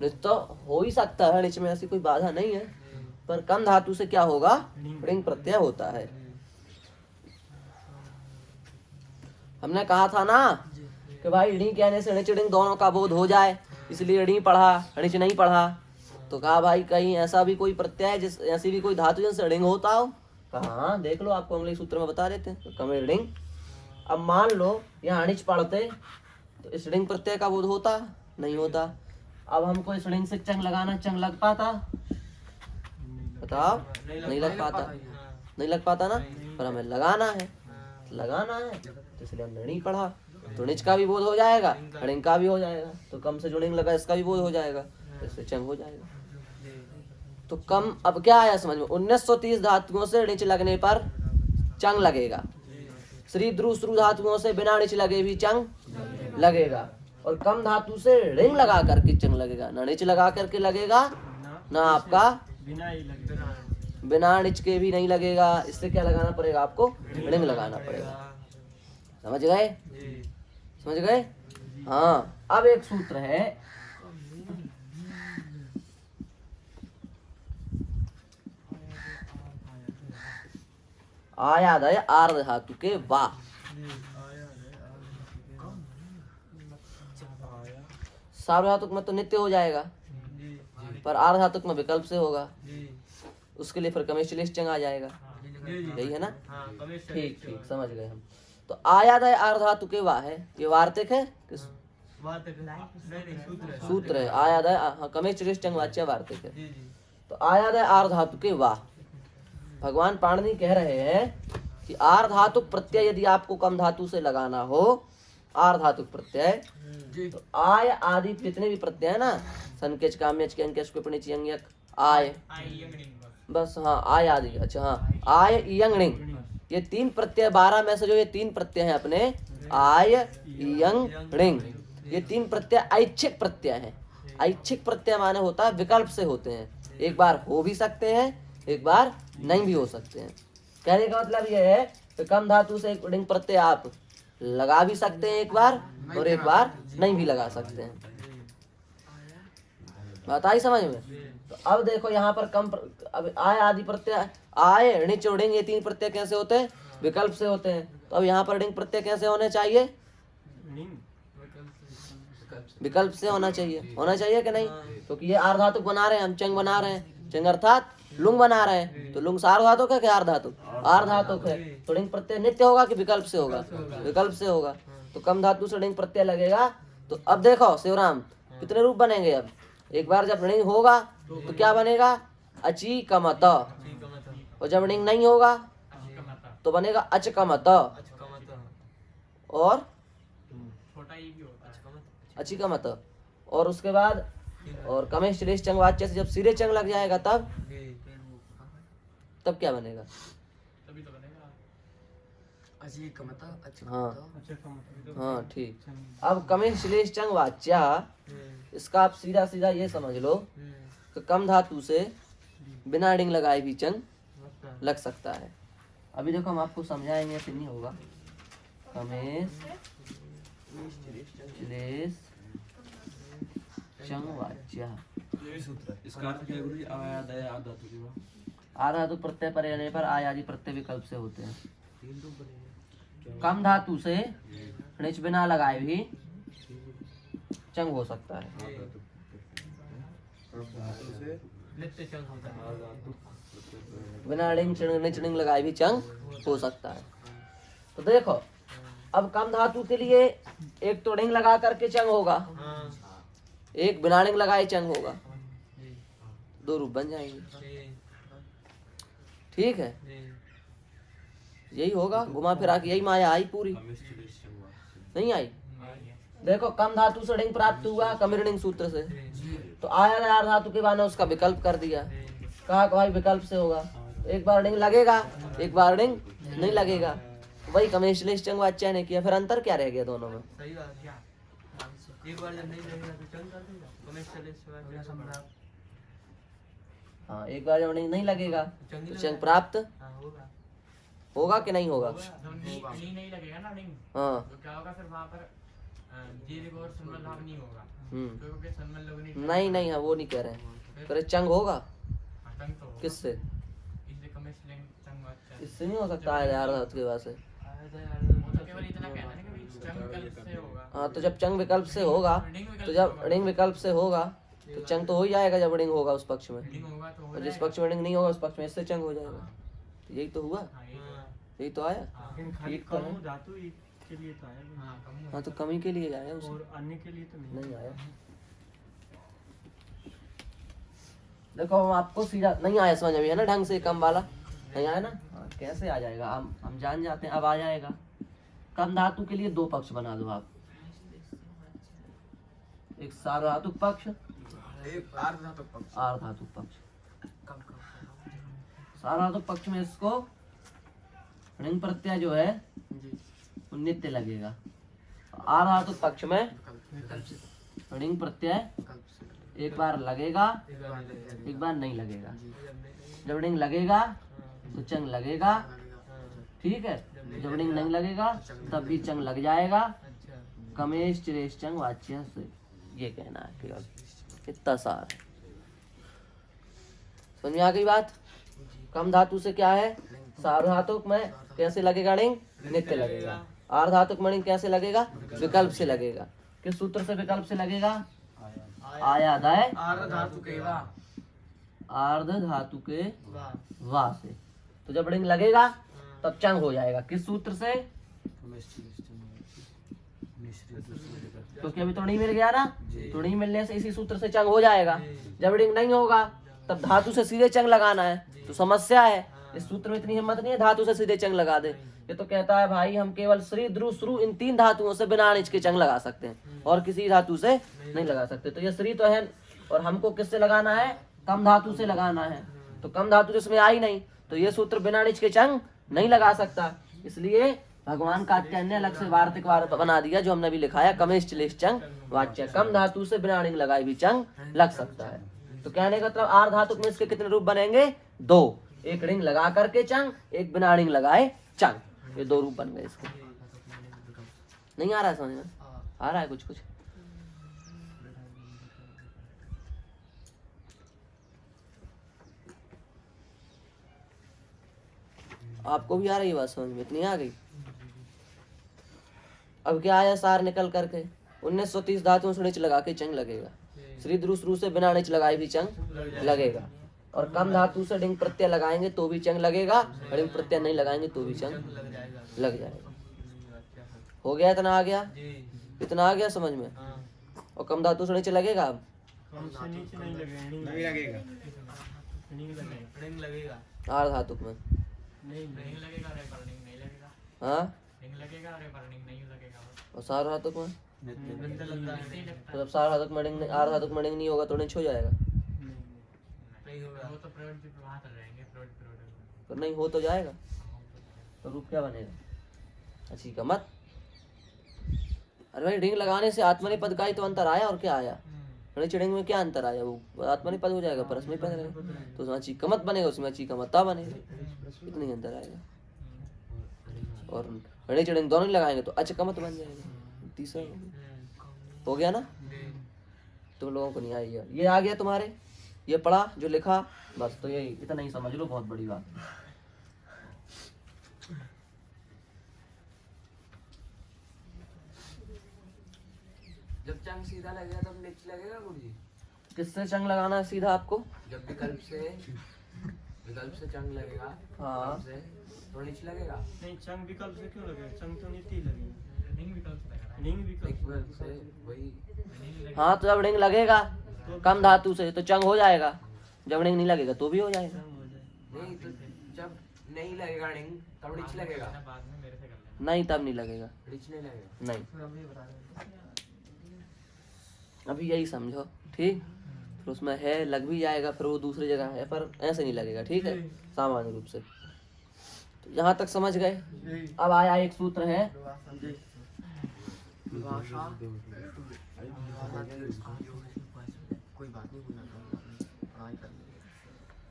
निश्चित तो हो ही सकता है, इसमें ऐसी कोई बाधा नहीं है, पर कम धातु से क्या होगा? ऋण प्रत्यय होता है। हमने कहा था ना कि भाई ऋण कहने से ऋण ऋण दोनों का बोध हो जाए, इसलिए ऋण पढ़ा, ऋण नहीं पढ़ा। तो कहा भाई कहीं ऐसा भी कोई प्रत्यय है जिस ऐसी भी कोई धातु जिनसे ऋण होता हो? कहा हाँ, देख लो, आपको अगले सूत्र में बता देते हैं। तो कमेर ऋण। अब मान लो यहाँ अणिच पढ़ते तो इस ऋण प्रत्यय का बोध होता? नहीं होता। अब हमको इस ऋण से चंग लगाना, चंग लग पाता? बताओ, नहीं लग पाता, नहीं लग पाता ना, पर हमें लगाना है, लगाना है तो इसलिए हमने ऋण पढ़ा। तो ऋण का भी बोध हो जाएगा, ऋण का भी हो जाएगा, तो कम से जो ऋण लगा इसका भी बोध हो जाएगा, इससे चंग हो जाएगा। तो कम अब क्या आया समझ में? 1930 धातुओं से ऋण लगने पर चंग लगेगा, श्री द्रु श्रु धातुओं से बिना ऋण लगे भी चंग लगेगा, और कम धातु से ऋण लगा करके चंग लगेगा। ना ऋण लगा करके लगेगा, ना आपका बिना ही लगेगा, बिना ऋण के भी नहीं लगेगा। इससे क्या लगाना पड़ेगा आपको? ऋण लगाना पड़ेगा। समझ गए? समझ गए? हाँ। अब एक सूत्र है, आयादय आर्ध धातु के वा। सार्वधातुक में तो नित्य हो जाएगा, पर आर्ध धातुक में विकल्प से होगा, उसके लिए फिर कमेश्लिश चंग आ जाएगा। यही है ना? ठीक ठीक, समझ गए हम। तो आयादय आर्ध धातु के वा है, ये वार्तिक है किस? सूत्र है। आयादय कमेश्लिश चंग वाच्य वार्तिक है। तो आयादय आर्ध धातु के वा। भगवान पाणिनि कह रहे हैं कि आर्ध धातु प्रत्यय यदि आपको कम धातु से लगाना हो, आर्ध धातु प्रत्यय, तो आय आदि जितने भी प्रत्यय है ना, संकेच काम्यच के अंकेच टिप्पणी चियंग आय, बस हाँ आय आदि, अच्छा हाँ आय इयंग ऋण, ये तीन प्रत्यय 12 में से जो ये तीन प्रत्यय हैं अपने आय इयंग ऋण, ये तीन प्रत्यय ऐच्छिक प्रत्यय हैं। ऐच्छिक प्रत्यय माने होता है विकल्प से होते हैं, एक बार हो भी सकते हैं, एक बार नहीं भी हो सकते हैं। कहने का मतलब यह है कि कम धातु से एक ऋण प्रत्यय आप लगा भी सकते हैं एक बार, और एक बार नहीं भी लगा सकते हैं। बात आई समझ में? तो अब देखो यहाँ पर अब आय आदि प्रत्यय, आय ऋण ऋण ये तीन प्रत्यय कैसे होते हैं? विकल्प से होते हैं। तो अब यहाँ पर ऋण प्रत्यय कैसे होने चाहिए? विकल्प से होना चाहिए, होना चाहिए कि नहीं? क्योंकि ये आर्ध धातुक बना रहे हैं, हम चंग बना रहे हैं, चंग अर्थात लुंग बना रहे हैं, तो लुंग सार्वधातुक है कि आर्ध धातुक? आर्ध धातुक है। तो ऋण प्रत्यय नित्य होगा कि विकल्प से होगा? विकल्प से होगा। तो कम धातु से ऋण प्रत्यय लगेगा। तो अब देखो शिवराम, कितने रूप बनेंगे? अब एक बार जब ऋण होगा तो क्या बनेगा? अची कमत, और जब ऋण नहीं होगा तो बनेगा अचकमत, और अच्छी का मत, और उसके बाद और कमेश श्लेष चंग वाच्य से जब सिरे चंग लग जाएगा तब क्या बनेगा? हाँ हाँ ठीक। अब कमेश श्लेष चंग वाच्य, इसका आप सीधा सीधा ये समझ लो कि कम धातु से बिना ऋण लगाए भी चंग लग सकता है। अभी देखो हम आपको समझाएंगे, फिर नहीं होगा। कमेश श्लेष चंग वाच्य, इसका अर्थ क्या है गुरुजी? आयादय आर्ध धातु के वा। आर्ध धातु प्रत्यय पर रहने पर आय आदि प्रत्यय विकल्प से होते हैं। कम धातु से ऋण बिना लगाए भी चंग हो सकता है। बिना ऋण लगाए भी चंग हो सकता है। तो देखो अब कम धातु के लिए एक तो ऋण लगा करके चंग होगा, एक बिना ऋण लगाए चंग होगा। दो रूप बन जाएंगे। जी ठीक है, जी यही होगा, घुमा फिरा के यही माया आई पूरी, नहीं आई। देखो कम धातु से ऋण प्राप्त हुआ कमिरणिंग सूत्र से, तो आया आर धातु के बाद उसका विकल्प कर दिया। कहा भाई विकल्प से होगा, एक बार ऋण लगेगा एक बार ऋण नहीं लगेगा, वही कमेश्लेषण वाच्य ने किया। फिर अंतर क्या रह गया दोनों में? सही बात क्या एक बार जब नहीं लगेगा तो चंग कर देगा कमेश्लेषण हाँ, एक बार जब ऋण नहीं लगेगा चंग तो ही चंग प्राप्त हाँ होगा होगा कि नहीं होगा? नहीं लगेगा ना रिंग, हाँ। तो क्या होगा फिर वहाँ पर दीर्घ और सन्मल भाव नहीं होगा, क्योंकि सन्मल लोग नहीं नहीं, हाँ वो नहीं कह रहे हैं, करे चंग होगा तंग तो होगा। किससे? इसलिए कमेश्लेषण चंग अच्छा इससे नहीं हो सकता है यार धातु के बाद से। वो तो केवल इतना कहना है कि भाई चंग विकल्प से होगा। हाँ, तो जब चंग विकल्प से होगा, तो जब ऋण विकल्प से होगा तो चंग तो हो ही जाएगा जब ऋण होगा उस पक्ष में, रिंग होगा तो हो और जिस जाएगा। पक्ष में ऋण नहीं होगा उस पक्ष में इससे चंग हो जाएगा। तो यही तो हुआ, हाँ, यही तो है। यही तो आया। हाँ, ठीक तो है। धातु के लिए तो आया हाँ, कम हो हाँ, तो कमी के लिए आया उसमें, और अन्य के लिए तो नहीं आया। देखो हम आपको सीधा नहीं आया समझ में, है ना, ढंग से कम वाला नहीं आया ना। हाँ, कैसे आ जाएगा, हम जान जाते हैं, अब आ जाएगा। कम धातु के लिए दो पक्ष बना दो आप, एक सार्वधातुक पक्ष, एक अर्ध धातु पक्ष। आर्धातुक पक्ष। सार्वधातुक पक्ष में इसको ऋण प्रत्यय जो है वो नित्य लगेगा, आर्धातुक पक्ष में ऋण प्रत्यय एक बार लगेगा एक बार नहीं लगेगा। जब ऋण लगेगा तो चंग लगेगा, ठीक है, जब ऋण नहीं लगेगा तब भी चंग लग जाएगा। कमेश चिरेश चंग वाच्य से, ये कहना है केवल, इतना सार है। समझ में आ गई बात? कम धातु से क्या है, सार्वधातुक में कैसे लगेगा ऋण, नित्य लगेगा। आर्धातुक में ऋण कैसे लगेगा, विकल्प से लगेगा। किस सूत्र से विकल्प से लगेगा? आयादाय अर्ध धातु के वा। आर्ध धातु के वा से। तो जब ऋण लगेगा तब चंग हो जाएगा, किस सूत्र से? क्योंकि अभी तो नहीं मिल गया ना, तो नहीं मिलने से इसी सूत्र से चंग हो जाएगा। जब ऋण नहीं होगा तब धातु से सीधे चंग लगाना है, तो समस्या है। इस सूत्र में इतनी हिम्मत नहीं है धातु से सीधे चंग लगा दे। ये तो कहता है भाई हम केवल श्री द्रु श्रु इन तीन धातुओं से बिना अनिच के चंग लगा सकते हैं, और किसी धातु से नहीं लगा सकते। तो ये श्री तो है, और हमको किससे लगाना है, कम धातु से लगाना है। तो कम धातु जिसमें आई नहीं, तो ये सूत्र बिना अनिच के चंग नहीं लगा सकता। इसलिए भगवान कात्यायन ने अलग से वार्तिक वार बना दिया, जो हमने भी लिखाया, कमेश चिलेश चंग वाच्य। कम धातु से बिना ऋण लगाए भी चंग लग सकता है। तो कहने का मतलब आर धातु में इसके कितने रूप बनेंगे, दो, एक ऋण लगा करके चंग, एक बिना ऋण लगाए चंग, ये दो रूप बन गए इसके। नहीं आ रहा है समझ में? आ रहा है कुछ कुछ? आपको भी आ रही बात समझ में? इतनी आ गई? अब क्या आया, सार निकल करके 1930 धातुओं से नीच लगा के चंग लगेगा। श्री द्रु श्रु से बिना नीच लगाए भी चंग लगेगा, और कम धातु से ढिंग प्रत्यय लगाएंगे तो भी चंग लगेगा, ढिंग प्रत्यय नहीं लगाएंगे तो भी चंग लग जाएगा। हो गया? इतना आ गया? इतना आ गया समझ में? और कम धातु से नीचे लगेगा, अब कम से नीचे नहीं लगेगा, नहीं लगेगा नहीं लगेगा, रिंग लगेगा आर धातुक में नहीं रिंग लगेगा, रे पर रिंग नहीं लगेगा। हाँ, रिंग लगेगा, रे पर रिंग नहीं लगेगा। और सार धातुक में, बंदा लगता है नहीं लगता तो जब सार धातुक में ढिंग आर धातुक में ढिंग नहीं होगा तो नीच हो जाएगा। नहीं होगा। वो तो प्रवृत्ति प्रवाह कर रहेंगे, प्रवृत्ति तो नहीं हो तो जाएगा, तो रूप क्या बनेगा? अच्छी का मत। अरे भाई ढिंग लगाने से आत्मनेपद का ही तो अंतर आया, और क्या आया? ढिंग में क्या अंतर आया? वो आत्मनेपद हो जाएगा, परस्मय पद रहेगा, तो उसमें अच्छी कमत बनेगा, उसमें अच्छी कमता बनेगा, इतनी अंतर आएगा। और ढिंग दोनों ही लगाएंगे तो अच्छा कमत बन जाएगा। तीसरा हो गया ना? तुम लोगों को नहीं आई है, ये आ गया तुम्हारे, ये पढ़ा जो लिखा, बस। तो यही इतना ही समझ लो, बहुत बड़ी बात। जब चंग सीधा लगेगा तब नीचे लगेगा गुरुजी। किससे चंग लगाना है सीधा आपको? जब विकल्प से चंग लगेगा, हाँ। विकल्प से तो नीचे लगेगा। नहीं, चंग विकल्प से क्यों लगेगा? चंग तो नीति लगेगा, रिंग विकल्प से लग रहा है। लिंग विकल्प विकल्प से वही हाँ, तो जब ढिंग लगेगा कम धातु से तो चंग हो जाएगा, जब णिंग नहीं लगेगा तो भी हो जाएगा। चंग हो जाए। नहीं तो जब नहीं लगेगा रिंग तब रिच लगेगा। बाद में मेरे से कर लेना। नहीं तब नहीं लगेगा। रिच नहीं लगेगा। नहीं, फिर हम ये बता रहे हैं। अभी यही समझो, ठीक। फिर उसमें है लग भी जाएगा, फिर वो दूसरी जगह है, पर ऐसे नहीं लगेगा, ठीक है, सामान्य रूप से। तो यहाँ तक समझ गए। अब आया एक सूत्र है कोई बात नहीं, कोई पढ़ाई कर लेंगे।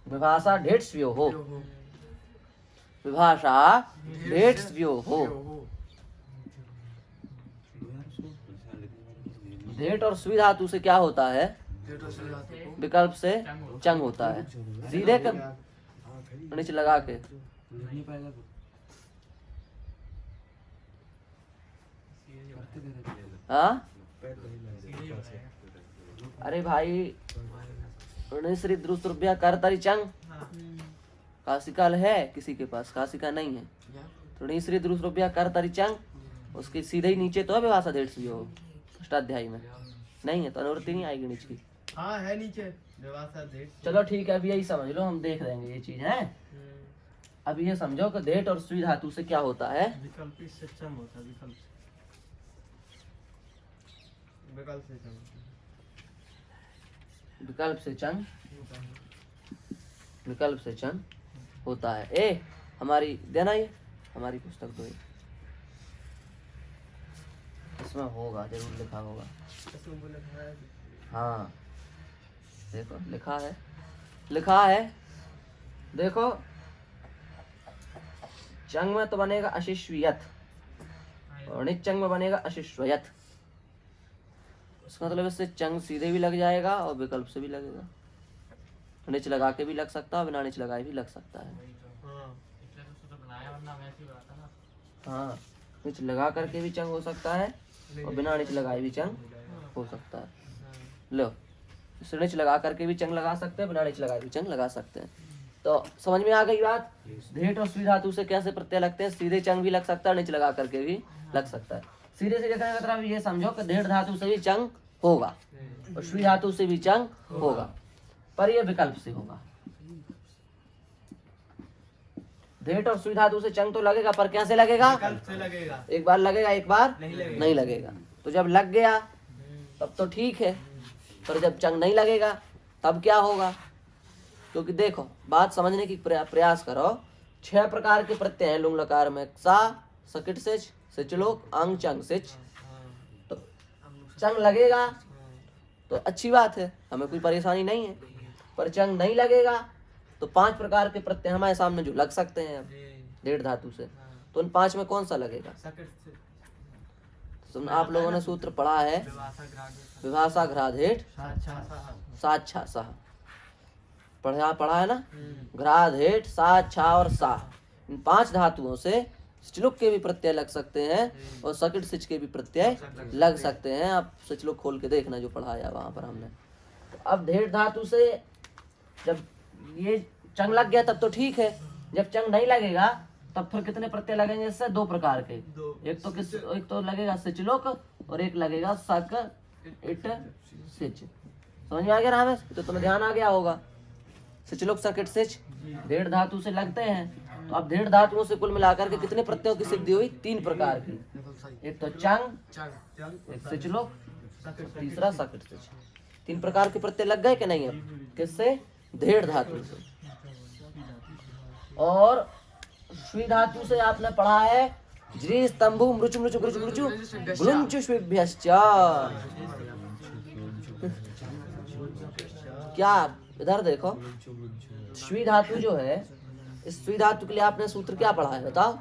विभाषा ढेट्स व्यो हो। विभाषा ढेट्स व्यो हो। ढेट और स्वी धातु से क्या होता है? विकल्प से चंग होता है। सीधे कर नीचे लगा के। नहीं पाएगा तो हाँ अरे भाई, श्री द्रुस्तृभ्या करतरी चंग। काशिकाल है किसी के पास? काशिका नहीं है। तो श्री द्रुस्तृभ्या करतरी चंग, उसके सीधे ही नीचे तो है विभाषा ढेट्स व्यो हो। अष्टाध्यायी में नहीं है तो अनुवृत्ति नहीं आएगी नीचे की। हाँ है नीचे विभाषा ढेट। चलो ठीक है, अभी यही समझ लो, हम देख लेंगे ये चीज है। अब ये समझो कि ढेट और स्वी धातु से क्या होता है? विकल्प से चंग होता है। विकल्प से चंग। विकल्प से चंग, विकल्प से चंग होता है। ए हमारी देना, ये हमारी पुस्तक दो, इसमें होगा, जरूर लिखा होगा। हाँ देखो लिखा है, लिखा है, देखो चंग में तो बनेगा अशिष्वियत और निचंग में बनेगा अशिष्वयत। इसका मतलब इससे चंग सीधे भी लग जाएगा और विकल्प से भी लगेगा। निच लगा के भी लग सकता है, बिना निच लगाए भी लग सकता है। इसलिए तो सूत्र बनाया, वरना वैसे ही बनाता ना। हाँ, निच लगा करके भी चंग हो सकता है और बिना निच लगाए भी चंग हो सकता है। लो, इसे निच लगा करके भी चंग लगा सकते हैं, बिना निच लगाए भी चंग लगा सकते हैं। तो समझ में आ गई बात? ढेट और स्वी धातु से कैसे प्रत्यय लगते हैं? सीधे चंग भी लग सकता है, निच लगा करके भी लग सकता है। सीधे सीधे कहने का मतलब ये समझो कि ढेट धातु से भी चंग होगा और स्वी धातु से भी चंग होगा, पर ये विकल्प से होगा। ढेट और स्वी धातु से चंग तो लगेगा, पर कैसे लगेगा? विकल्प से लगेगा। एक बार लगेगा, एक बार नहीं नहीं लगेगा। तो जब लग गया तब तो ठीक है, पर जब चंग नहीं लगेगा तब क्या होगा? क्योंकि देखो, बात समझने की प्रयास करो। 6 प्रकार के प्रत्यय हैं लुंग लकार में। सा, सकिट सिच, सिचलोक, अंग, चंग, सिच। तो चंग लगेगा तो अच्छी बात है, हमें कोई परेशानी नहीं है। पर चंग नहीं लगेगा तो 5 प्रकार के प्रत्यय हमारे सामने जो लग सकते हैं अब ढेट धातु से, तो उन 5 में कौन सा लगेगा? तो आप लोगों ने सूत्र पढ़ा है, विभाषा घ्राधेट साच्छा सह। पढ़ा है ना? घ्राधेट, साच्छा और सा, इन 5 धातुओं से सिचलुक के भी प्रत्यय लग सकते हैं और सकिट सिच के भी प्रत्यय लग सकते हैं। आप सिचलुक खोल के देखना जो पढ़ाया वहां पर हमने। तो अब ढेट धातु से जब ये चंग लग गया तब तो ठीक है। जब चंग नहीं लगेगा तब फिर कितने प्रत्यय लगेंगे इससे? 2 प्रकार के। एक तो लगेगा सिचलोक और एक लगेगा सक इट सिच। समझ में आ गया रामेश? तो तुम्हें ध्यान आ गया होगा। सिचलोक, सक इट सिच ढेट धातु से लगते हैं। तो अब ढेट धातुओं से कुल मिलाकर के कितने प्रत्ययों की सिद्धि हुई? 3 प्रकार की। एक तो चंग, एक सिचलोक, तीसरा सक इट सिच। 3 प्रकार के प्रत्यय लग गए कि नहीं है? किससे? ढेट धातु से। और स्वी धातु से आपने पढ़ा है ज्री स्तंभु मृचु मृचु मृचु मृचु भ्रुंचु स्विभ्यश्च। क्या इधर देखो, स्वी धातु जो है, इस स्वी धातु के लिए आपने सूत्र क्या पढ़ा है बताओ?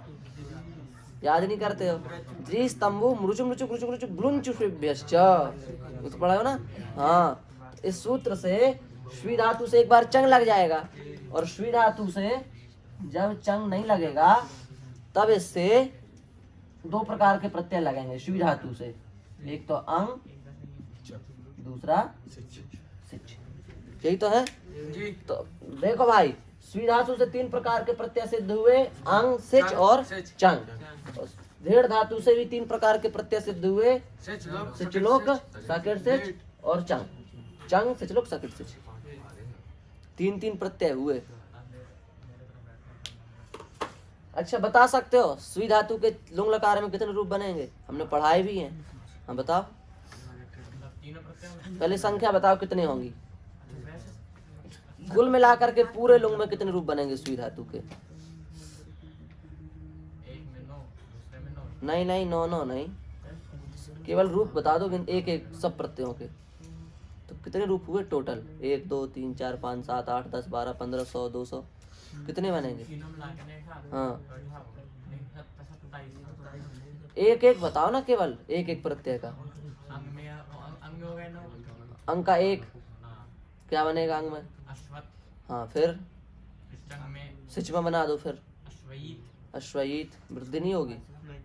याद नहीं करते हो? ज्री स्तंभु मृचु मृचु मृचु मृचु भ्रुंचु स्विभ्यश्च, तो पढ़ा हो ना? हाँ, इस सूत्र से स्वी धातु से एक बार चंग लग जाएगा और स्वी धातु से जब चंग नहीं लगेगा तब इससे 2 प्रकार के प्रत्यय लगेंगे स्वी धातु से। एक तो अंग, दूसरा सिच। यही तो है। तो देखो भाई, स्वी धातु से 3 प्रकार के प्रत्यय सिद्ध हुए, अंग, सिच और चंग। ढेट धातु से भी 3 प्रकार के प्रत्यय सिद्ध हुए, सिचलोक, सकिट सिच और चंग। चंग, सिचलोक, सकिट सिच। तीन तीन प्रत्यय हुए। अच्छा बता सकते हो स्वी धातु के लुंग लकार में कितने रूप बनेंगे? हमने पढ़ाए भी हैं। हम बताओ, तीनों प्रत्ययों पहले संख्या बताओ कितनी होंगी? कुल मिलाकर के पूरे लुंग में कितने रूप बनेंगे स्वी धातु के? एक में 9, दूसरे में 9। नहीं नहीं, नौ नौ नहीं, केवल रूप बता दो एक एक सब प्रत्ययों के। तो कितने रूप हुए टोटल? 1 2 3 4 5 7 8 10 12 15 100 200 कितने बनेंगे? तीनों मिला के एक साथ हाँ, 27। एक एक बताओ ना, केवल एक एक प्रत्यय का। अंग हो गए 9। अंग का एक हाँ, क्या बनेगा अंग में? अश्वत्थ। हाँ, फिर चंग में सिच में बना दो। फिर अश्वयीत। अश्वयीत वृद्धि नहीं होगी? नहीं,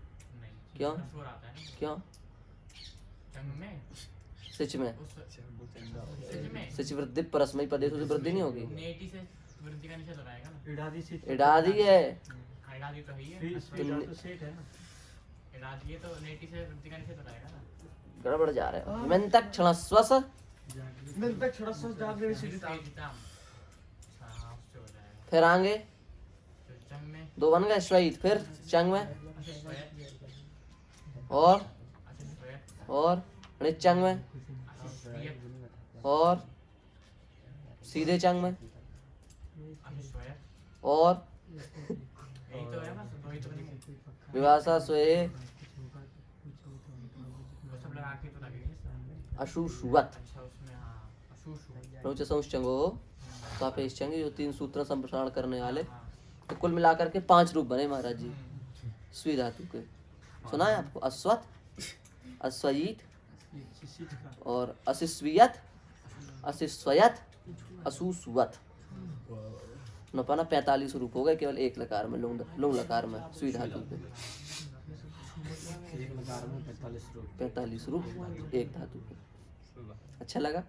क्यों? स्वर आता है ना क्यों? चंग में। सिच में उस सिच में सिच वृद्धि परस्मयी पदेशु से वृद्धि नहीं होगी। नेटी से वृद्धि का निषेध हो जाएगा ना। इडादी से इडादी है इडादी तो है ही है। तो सेठ है ना। इडादी है तो नेटी से वृद्धि का निषेध हो जाएगा ना। गड़बड़ जा रहे हो। हिमंतक क्षणस्वस मैं तक छोड़ा सोच जागने से उससे हो जाएगा। फिर आगे फिर चंग में दो बन गए श्वयित। फिर चंग में अश्वयत। और अश्वयत। और चंग में अश्वयत। और सीधे चंग में अश्वयत। और यही तो है बस, दो ही तो बनेंगे। विभाषा स्वे वो सब लगा के तो लगेंगे। अशुशुवत अच्छा उसमें हाँ अशुशु। प्रमुच संचंगो सापेक्ष चंग, जो 3 सूत्र संप्रसारण करने वाले। तो कुल मिलाकर के 5 रूप बने महाराज जी स्वी धातु के। सुना है आपको? अश्वत, अश्वयीत और अशिस्वियत, अशिस्वयत, अशुशुवत। नपाना 45 रूप हो गए केवल एक लकार में, लुंग लकार में स्वी धातु के। एक लकार में 45 रूप। 45 रूप एक धातु के। अच्छा लगा?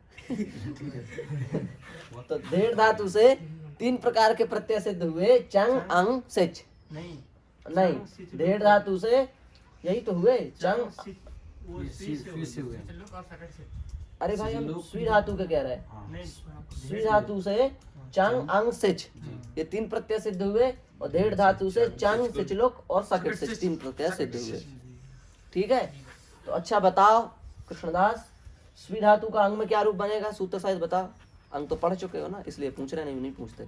तो देढ़ धातु से 3 प्रकार के प्रत्यय सिद्ध हुए, चंग अंग सिच। नहीं नहीं, डेढ़ धातु से यही तो हुए, चंग। वो सी से हुए। चलो और सकट से। अरे भाई हम स्वी धातु के कह रहे हैं। नहीं स्वी धातु से चंग अंग सिच, ये 3 प्रत्यय सिद्ध हुए। और डेढ़ धातु से चंग सिचलोक और सकट सिच 3 प्रत्यय सिद्ध हुए। ठीक है, तो अच्छा बताओ कृष्णदास, स्वी धातु का अंग में क्या रूप बनेगा? सूत्र साइज बताओ। अंग तो पढ़ चुके हो ना, इसलिए पूछ रहे, नहीं पूछते।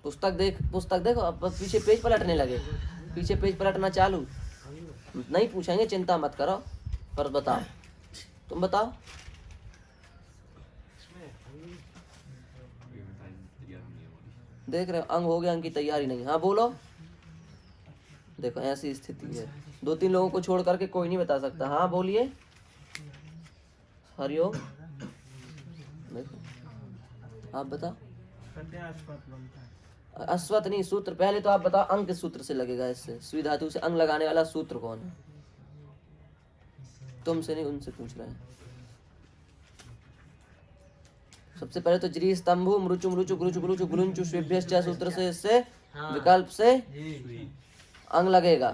पुस्तक देखो, अब बस पीछे पेज पलटने लगे। पीछे पेज पलटना चालू नहीं, पूछेंगे चिंता मत करो। पर बताओ, तुम बताओ। देख रहे हो अंग हो गया, अंग की तैयारी नहीं। हाँ बोलो। देखो ऐसी स्थिति है, 2-3 लोगों को छोड़ करके कोई नहीं बता सकता। हाँ बोलिए। हरिओम। देखो आप बताओ। अश्वत नहीं, सूत्र पहले तो आप बताओ, अंग किस सूत्र से लगेगा? इससे स्वी धातु से अंग लगाने वाला सूत्र कौन है? तुमसे नहीं, उनसे पूछ रहे हैं। सबसे पहले तो जरी स्तंभु मृचु मृचु गुरुचु गुरुचु गुलुंचु स्वेभ्यश्च सूत्र से इससे विकल्प से अंग लगेगा।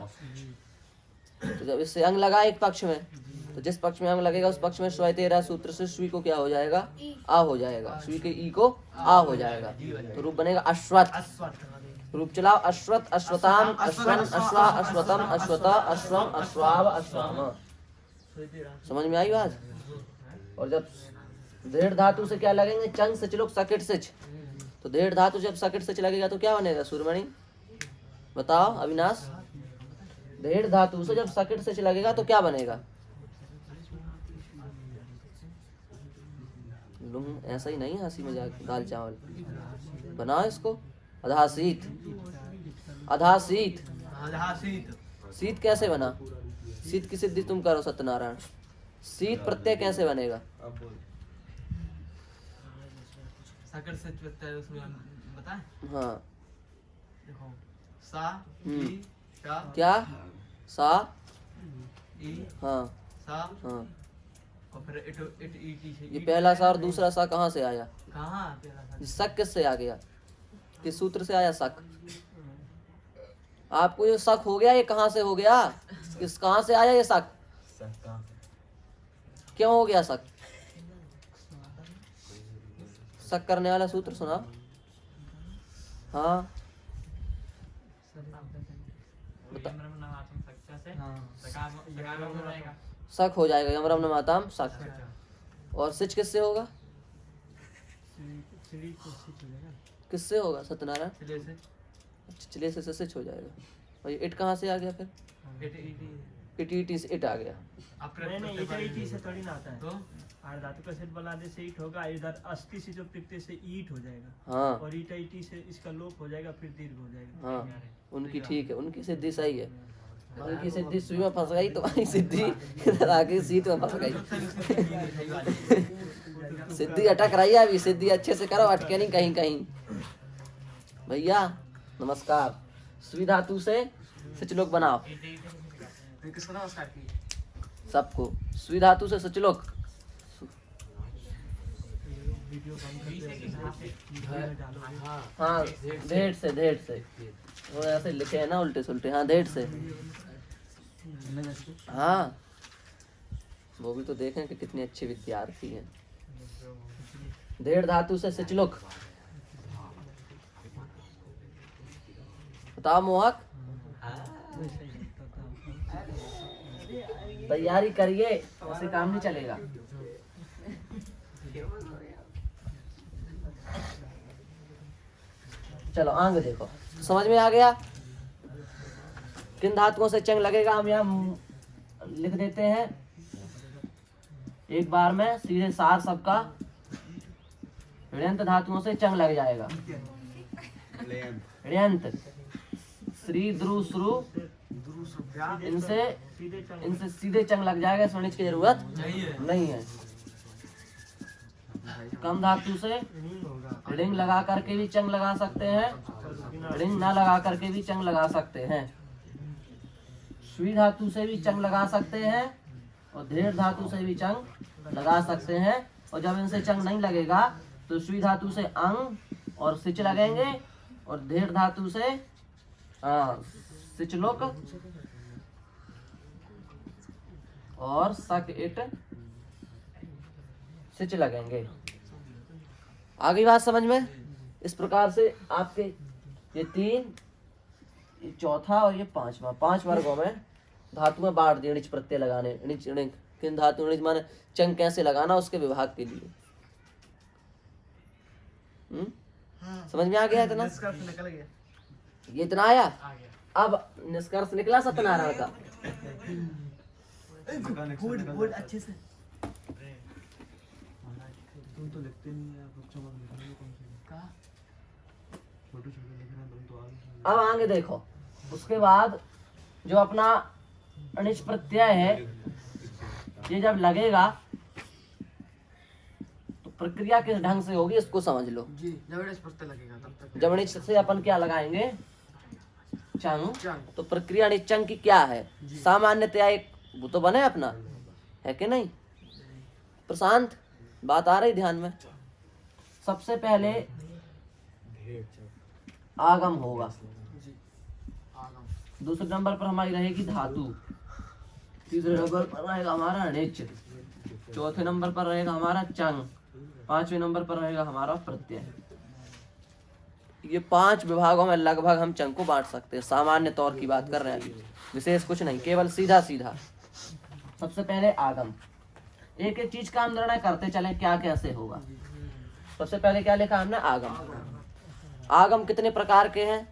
तो जब इससे अंग लगा एक पक्ष में, तो जिस पक्ष में अंग लगेगा उस पक्ष में स्वयतेरा सूत्र से स्वी को क्या हो जाएगा? आ हो जाएगा। स्वी के ई को आ हो जाएगा। तो रूप बनेगा अश्वत। रूप चलाओ। अश्वत, अश्वताम, अश्वन, अश्वा, अश्वतम, अश्वता, अश्वम, अश्वाव, अश्वाम। समझ में आई बात? और जब डेढ़ धातु से क्या लगेंगे? चंग सिचलोक सकट सिच। तो डेढ़ धातु जब सकट सिच लगेगा तो क्या बनेगा? सूर्यमणि बताओ अविनाश। डेढ़ धातु से जब सकट सिच लगेगा तो क्या बनेगा? लुंग ऐसा ही नहीं, हंसी मजाक दाल चावल बनाओ इसको। अधासीत, अधासीत, शीत कैसे बना? शीत की सिद्धि तुम करो सत्यनारायण। शीत प्रत्यय कैसे बनेगा? सकट से प्रत्यय उसमें बताएं। हाँ देखो सा ई शा क्या? सा, ई हाँ सा हाँ। और फिर इट ईटी से ये पहला सा और दूसरा सा कहाँ से आया? कहाँ पहला सा? ये शक किससे आ गया? किस सूत्र से आया शक? आपको ये शक हो गया, ये कहाँ से हो गया? किस कहाँ से आया ये शक? क्यों हो गया शक? शक करने वाला सूत्र सुनाओ। हाँ यमरम नमातम सच्चा से सकाम हो जाएगा। शक हो जाएगा, यमरम न माताम शक। और सिच किससे होगा? सीढ़ी को सीट हो जाएगा। किससे होगा सत्यनारायण? चले से अच्छा, चिले से सिच हो जाएगा। और ये इट कहाँ से आ गया फिर? इटी से इट आ गया। नहीं इटी से थोड़ी ना आता है। तो आर धातु का सेट बना दे से ईट होगा, इधर अस्थि से जो प्रत्यय से ईट हो जाएगा। हाँ और ईटा इटी से इसका लोप हो जाएगा, फिर दीर्घ हो जाएगा। हाँ, उनकी ठीक है, उनकी सिद्धि सही है। उनकी सिद्धि सुई में फंस गई, तुम्हारी सिद्धि इधर आके सीट में फंस गई। सिद्धि अटक रही है अभी, सिद्धि अच्छे से करो, अटके नहीं कहीं कहीं। भैया नमस्कार। सुई धातु से सचलोक बनाओ किसको नमस्कार की? सबको। सुई धातु से सचलोक। वीडियो बंद कर डालो। हाँ धेड़ से वो ऐसे लिखे है ना उल्टे सुल्टे। हाँ धेड़ से। हाँ वो भी तो देखें कि कितनी अच्छी विद्यार्थी हैं। धेड़ धातु से सचलोक। बताओ मोहक, तैयारी करिए, ऐसे काम नहीं चलेगा। चलो आंग देखो, समझ में आ गया? किन धातुओं से चंग लगेगा हम यहाँ लिख देते हैं एक बार में सीधे सार सबका। ऋयंत धातुओं से चंग लग जाएगा। ऋयंत, श्री द्रु श्रु, इनसे सीधे चंग लग जाएगा, इसमें की जरूरत नहीं है। कम धातु से रिंग लगा करके भी चंग लगा सकते हैं, रिंग ना लगा करके भी चंग लगा सकते हैं। सुई धातु से भी चंग लगा सकते हैं और धेड़ धातु से भी चंग लगा सकते हैं। और जब इनसे चंग नहीं लगेगा तो सुई धातु से अंग और सिच लगेंगे और धेड़ धातु से सिचलोक और सक इट सिच लगेंगे। आगे बात समझ में? इस प्रकार से आपके ये तीन, ये चौथा और ये पांचवा, 5 वर्गों में धातु में बांट दिए। णिच प्रत्यय लगाने, णिच णिच किन धातु णिच माने चंग कैसे लगाना उसके विभाग के लिए। समझ में आ गया? इतना निकल गया। ये इतना आया। अब निष्कर्ष निकला सत्यनारायण का। बोर्ड अच्छे से। तुम तो लिखते नहीं है बच्चों को लिखने कौन से छोटे छोटे लिखना तुम तो आगे। अब आगे देखो, उसके बाद जो अपना अनिच प्रत्यय है ये जब लगेगा तो प्रक्रिया किस ढंग से होगी इसको समझ लो। जी जब प्रत्यय लगेगा तब तक जब अनिच से अपन क्या लगाएंगे? चंग। तो प्रक्रिया अनिच चंग की क्या है? सामान्यतया एक वो तो बने अपना, है कि नहीं? प्रशांत बात आ रही ध्यान में? सबसे पहले आगम होगा, दूसरे नंबर पर हमारी रहेगी धातु, तीसरे नंबर पर रहेगा हमारा णिच, चौथे नंबर पर रहेगा हमारा चंग, 5वें नंबर पर रहेगा हमारा प्रत्यय। ये 5 विभागों में लगभग हम चंग को बांट सकते हैं। सामान्य तौर की बात कर रहे हैं अभी, विशेष कुछ नहीं, केवल सीधा सीधा। सबसे पहले आगम, एक एक चीज का हम निर्णय करते चले क्या कैसे होगा। सबसे पहले क्या लिखा हमने? आगम। आगम कितने प्रकार के हैं?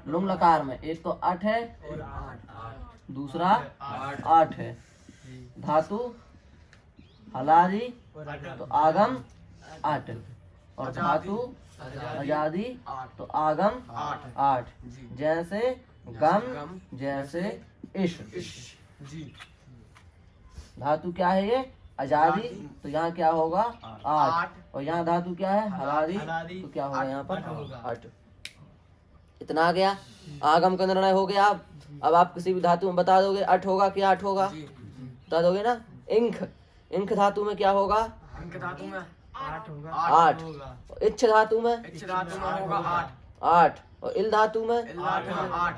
लुंग लकार में एक तो अठ है और दूसरा 8 है। धातु हलादी तो आगम 8 और धातु अजादी तो आगम 8। जैसे गम, जैसे इश। धातु क्या है ये? अजादी, तो यहाँ क्या होगा? 8। और यहाँ धातु क्या है? हलादी, तो क्या होगा यहाँ पर? 8। इतना आ गया। आगम का निर्णय हो गया। अब आप किसी भी धातु में बता दोगे 8 होगा कि 8 होगा, बता दोगे ना? इंख, इंख धातु में क्या होगा? इंख धातु में 8 होगा। 8। इच्छ धातु में? इच्छ धातु में होगा 8। और इल धातु में? 8।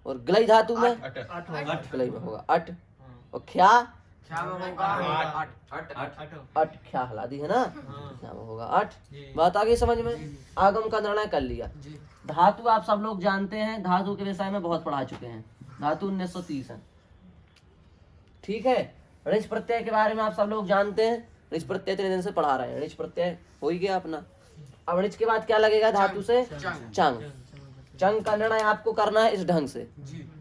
और ग्लई धातु में? 8 होगा। ग्लई में होगा 8। और ख्या क्या में होगा अट अट ख्या हलादी है ना, हाँ। क्या में होगा अट। जी। बात आ गई समझ में, आगम का निर्णय कर लिया। धातु आप सब लोग जानते हैं, धातु के विषय में बहुत पढ़ा चुके हैं, धातु 1930 है, ठीक है। ऋच प्रत्यय के बारे में आप सब लोग जानते हैं, ऋच प्रत्यय 3 दिन से पढ़ा रहे हैं, ऋच प्रत्यय हो ही गया अपना। अब ऋच के बाद क्या लगेगा धातु से, चंग। चंग का निर्णय आपको करना है इस ढंग से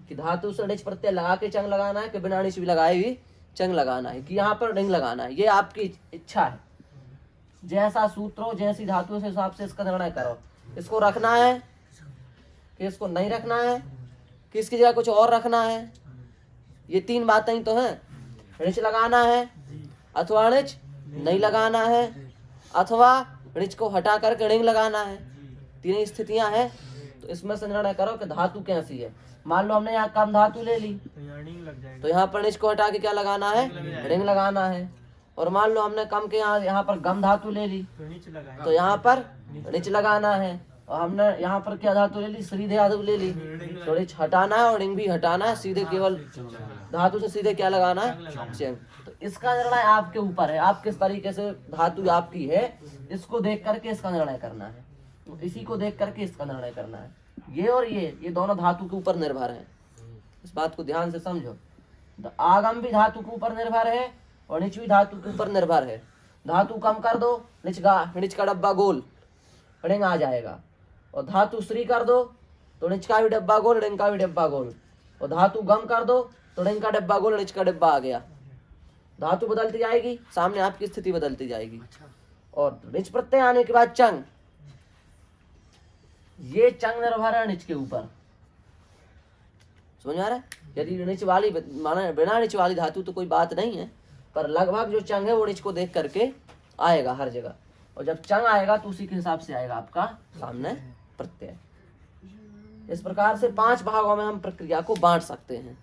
कि धातु से ऋच प्रत्यय लगा के चंग लगाना है कि बिना ऋच भी लगाए भी चंग लगाना है, कि यहाँ पर रिंग लगाना है, ये आपकी इच्छा है। जैसा सूत्र हो, जैसी धातु से हिसाब से इसका निर्णय करो। इसको रखना है कि इसको नहीं रखना है, कि इसकी जगह कुछ और रखना है, ये 3 बातें ही तो हैं। ऋच लगाना है अथवा ऋच नहीं लगाना है, अथवा ऋच को हटा करके रिंग लगाना है, 3 स्थितियां हैं। तो इसमें से निर्णय करो कि धातु कैसी है। मान लो हमने यहाँ कम धातु ले ली, तो यहाँ रिंग लग जाएगा। तो यहाँ पर ऋच को हटा के क्या लगाना है, रिंग लगाना है। और मान लो हमने कम के यहाँ पर गम धातु ले ली, तो नीच लगाएगा। तो यहाँ पर ऋच लगाना है। और हमने यहाँ पर क्या धातु ले ली, श्रीधे धातु ले ली, तो ऋच हटाना है और रिंग भी हटाना है, सीधे केवल धातु से सीधे क्या लगाना है, चंग। तो इसका निर्णय आपके ऊपर है, आप किस तरीके से धातु आपकी है इसको देख करके इसका निर्णय करना है, तो इसी को देख करके इसका निर्णय करना है। ये और ये दोनों धातु के ऊपर निर्भर है, इस बात को ध्यान से समझो। तो आगम भी धातु के ऊपर निर्भर है और नीच भी धातु के ऊपर निर्भर है। धातु कम कर दो, नीच का डब्बा गोल, रिंग आ जाएगा। और धातु श्री कर दो तो नीच का भी डब्बा गोल, रिंग का भी डब्बा गोल। और धातु गम कर दो तो रिंग का डब्बा गोल, नीच का डब्बा आ गया। धातु बदलती जाएगी, सामने आपकी स्थिति बदलती जाएगी। और ऋच प्रत्यय आने के बाद चंग, ये चंग निर्भर है ऋच के ऊपर, समझ आ रहा है। यदि ऋच वाली माना बिना ऋच वाली धातु तो कोई बात नहीं है, पर लगभग जो चंग है वो ऋच को देख करके आएगा हर जगह। और जब चंग आएगा तो उसी के हिसाब से आएगा आपका सामने प्रत्यय। इस प्रकार से 5 भागों में हम प्रक्रिया को बांट सकते हैं।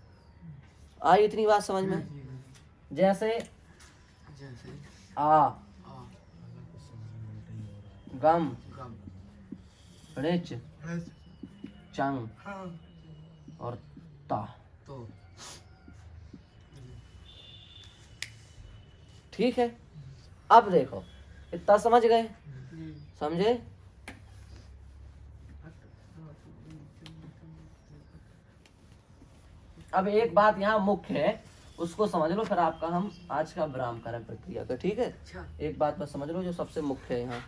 आई इतनी बात समझ में। जैसे आ, गम, ऋच, चंग और ता। ठीक है, अब देखो इतना समझ गए, समझे। अब एक बात यहाँ मुख्य है, उसको समझ लो, फिर आपका हम आज का विराम करें प्रक्रिया का, ठीक है। एक बात बस समझ लो जो सबसे मुख्य है यहाँ।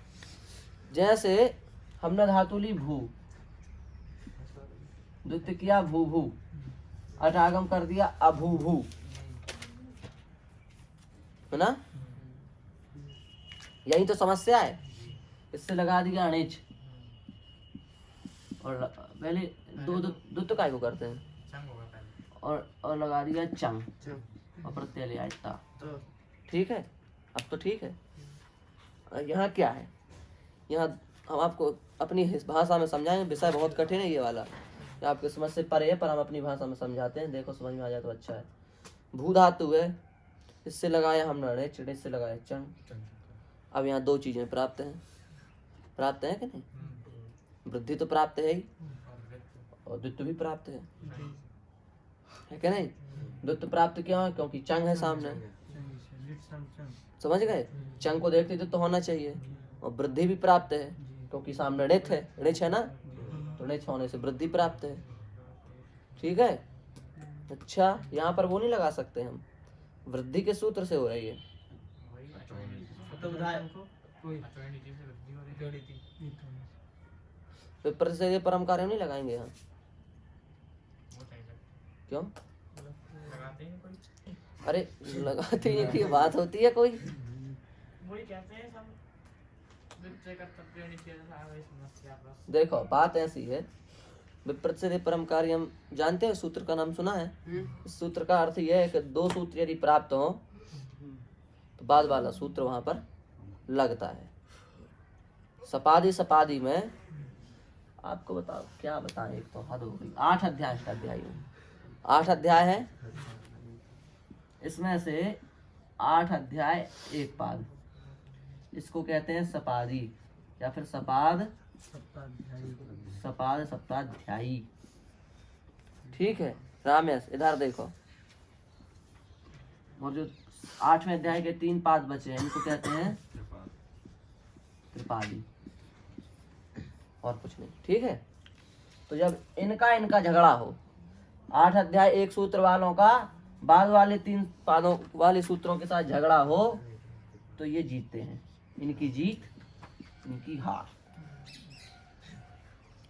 जैसे हमने धातु ली भू, द्वितीय किया भू भू, अटागम कर दिया अभू भू, है ना। यही तो समस्या है। इससे लगा दिया अणिच, और पहले दो काय को करते हैं, और लगा दिया चंग, और प्रत्यय ले आया ता। ठीक है, अब तो ठीक है। यहाँ क्या है, यहाँ हम आपको अपनी भाषा में समझाएंगे। विषय बहुत कठिन है ये वाला, आपके समझ से परे है, पर हम अपनी भाषा में समझाते हैं। देखो समझ में आ जाए तो अच्छा है। भू धातु है, इससे लगाया हमने ऋच, ऋच से लगाया चंग। अब यहाँ 2 चीजें प्राप्त हैं, प्राप्त है कि नहीं। वृद्धि तो प्राप्त है ही, और द्वित्व भी प्राप्त है क्या नहीं। द्वित्व प्राप्त क्यों है, क्योंकि चंग है सामने, समझ गए। चंग को देखते तो होना चाहिए। और वृद्धि भी प्राप्त है क्योंकि सामने ऋच है, ऋच है ना, तो ऋच होने से वृद्धि प्राप्त है। ठीक है। अच्छा, यहाँ पर वो नहीं लगा सकते हम, वृद्धि के सूत्र से हो रही है। पेपर से ये परम कार्य नहीं लगाएंगे यहाँ, क्यों? अरे लगाते हैं कि बात होती है कोई। वही कहते हैं सब देखो बात ऐसी है, विप्रतिषेधे परम कार्यम जानते हो, सूत्र का नाम सुना है। इस सूत्र का अर्थ यह है कि 2 सूत्र यदि प्राप्त हो तो बाद वाला सूत्र वहां पर लगता है। सपादी सपादी में आपको बताओ क्या बताएं, एक तो हद हो गई। 8 अध्याय, 8 अध्याय है, इसमें से 8 अध्याय 1 पाद, इसको कहते हैं सपादी या फिर सपाद सप्ताध्यायी। ठीक है। रामेश इधर देखो, और जो 8वें अध्याय के 3 पाद बचे हैं, इनको कहते हैं त्रिपादी, और कुछ नहीं। ठीक है, तो जब इनका झगड़ा हो, 8 अध्याय 1 सूत्र वालों का बाद वाले 3 पादों वाले सूत्रों के साथ झगड़ा हो, तो ये जीतते हैं, इनकी जीत इनकी हार।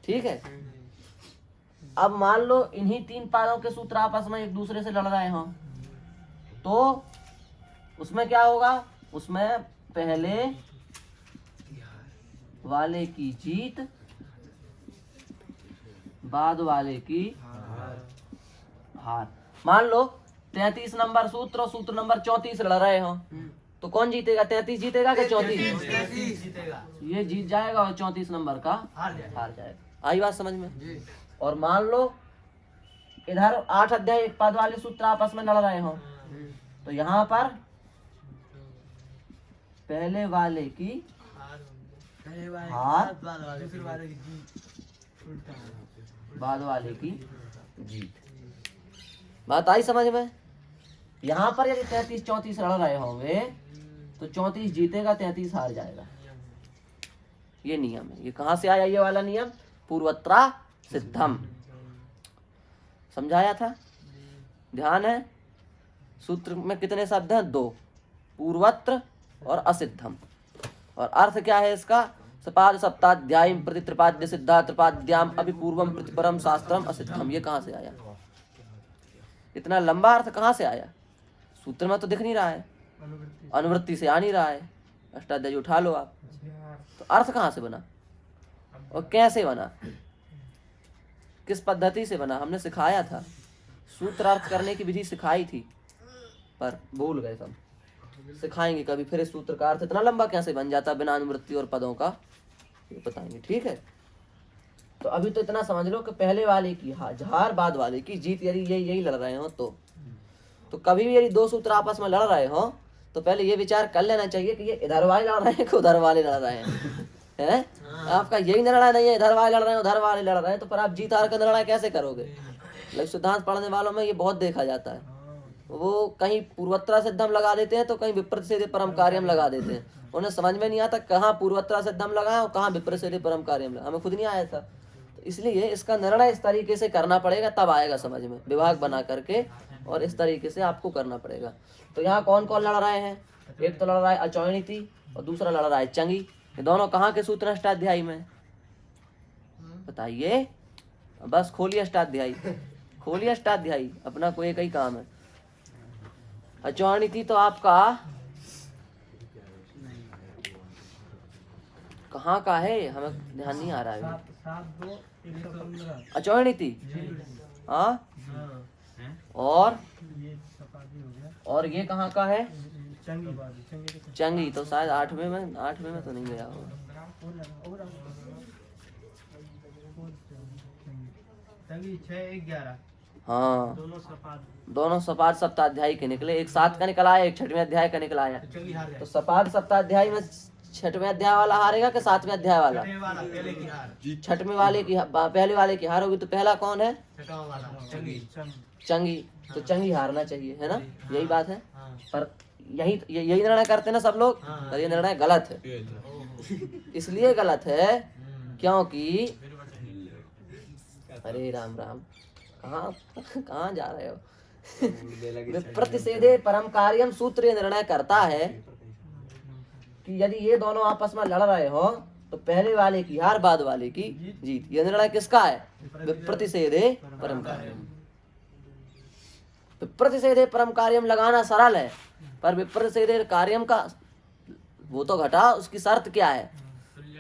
ठीक है, अब मान लो इन्हीं 3 पादों के सूत्र आपस में एक दूसरे से लड़ रहे हों, तो उसमें क्या होगा? उसमें पहले वाले की जीत, बाद वाले की हार। मान लो 33 नंबर सूत्र और सूत्र नंबर 34 लड़ रहे हो, तो कौन जीतेगा? 33 जीतेगा कि 34? जीतेगा, ये जीत जाएगा और 34 नंबर का हार जाएगा। हार जाएगा। आई बात समझ में? और मान लो इधर 8 अध्याय 1 पद वाले सूत्र आपस में लड़ रहे हो, तो यहाँ पर पहले वाले की हार, दूसरे वाले की जीत, बाद वाले की जीत। बात आई समझ में? यहाँ पर यदि 33-34 लड़ रहे होंगे तो 34 जीतेगा, 33 हार जाएगा। ये नियम है। ये कहाँ से आया ये वाला नियम? पूर्वत्रा सिद्धम, समझाया था, ध्यान है। सूत्र में कितने शब्द हैं? 2, पूर्वत्र और असिद्धम। और अर्थ क्या है इसका? सपाद सप्ताध्यायी प्रति त्रिपाद्य सिद्धा त्रिपाद्याम अभिपूर्वम प्रतिपरम शास्त्रम असिद्धम। ये कहाँ से आया? इतना लंबा अर्थ कहाँ से आया? सूत्र में तो दिख नहीं रहा है, अनुवृत्ति से आ नहीं रहा है। अष्टाध्यायी उठा लो आप, तो अर्थ कहाँ से बना और कैसे बना, किस पद्धति से बना? हमने सिखाया था, सूत्र अर्थ करने की विधि सिखाई थी, पर भूल गए सब। सिखाएंगे कभी फिर। इस सूत्र का अर्थ इतना लंबा कैसे बन जाता बिना अनुवृत्ति और पदों का, ये बताएंगे। ठीक है, तो अभी तो इतना समझ लो कि पहले वाले की हार, बाद वाले की जीत। यदि यही लड़ रहे हो तो कभी भी यदि 2 सूत्र आपस में लड़ रहे हो तो पहले ये विचार कर लेना चाहिए कि ये इधर वाले लड़ रहे हैं कि उधर वाले लड़ रहे हैं। हैं? आपका यही निर्णय नहीं है इधर वाले लड़ रहे हैं उधर वाले लड़ रहे हैं, तो पर आप जीत हार का निर्णय कैसे करोगे? लेकिन सिद्धांत पढ़ने वालों में ये बहुत देखा जाता है, वो कहीं पूर्वत्रा सिद्धम लगा देते हैं तो कहीं विप्रतिषेधे परम कार्यम लगा देते हैं। उन्हें समझ में नहीं आता कहाँ पूर्वत्रा सिद्धम लगाए और कहाँ विप्रतिषेधे परम कार्यम लगाए। हमें खुद नहीं आया था, तो इसलिए इसका निर्णय इस तरीके से करना पड़ेगा, तब आएगा समझ में। विभाग बना करके और इस तरीके से आपको करना पड़ेगा। तो यहाँ कौन कौन लड़ रहे हैं? एक तो लड़ रहा है अचौणिति और दूसरा लड़ रहा है चंगी। ये दोनों कहाँ के सूत्र? अष्टाध्यायी में। बताइए, बस खोलिए अष्टाध्यायी, खोलिए अष्टाध्यायी, अपना कोई एक ही काम है। अचौणिति तो आपका कहाँ का है? हमें ध्यान नहीं आ रहा है। 7-2-115 अचौणिति, हाँ। हाँ, और ये सपादी हो गया। और ये कहाँ का है? चंगी चंगी तो शायद 8वें में तो नहीं गया होगा। चंगी 6-11, हाँ, दोनों सपाद सप्ताध्यायी के निकले। एक 7 का निकला है, एक 6वें अध्याय का निकला है। चंगी हार तो सपाद सप्ताध्यायी में 6वें अध्याय वाला हारेगा कि 7वें अध्याय वाला? वाला पहले की हार, 6वें वाले की, पहले वाले की हार होगी। तो पहला कौन है? 6वां वाला चंगी। चंगी। तो चंगी हारना चाहिए, है ना? यही बात है। हाँ। पर यही निर्णय करते हैं ना सब लोग, पर ये निर्णय गलत है। इसलिए गलत है क्योंकि, अरे राम राम, कहाँ जा रहे हो? विप्रतिषेधे परम कार्यम सूत्र ये निर्णय करता है कि यदि ये दोनों आपस में लड़ रहे हो तो पहले वाले की हार, बाद वाले की जीत। ये निर्णय किसका है? विप्रतिषेधे परम कार्यम। विप्रतिषेधे परम कार्यम लगाना सरल है, पर विप्रतिषेधे कार्यम का वो तो घटा, उसकी शर्त क्या है?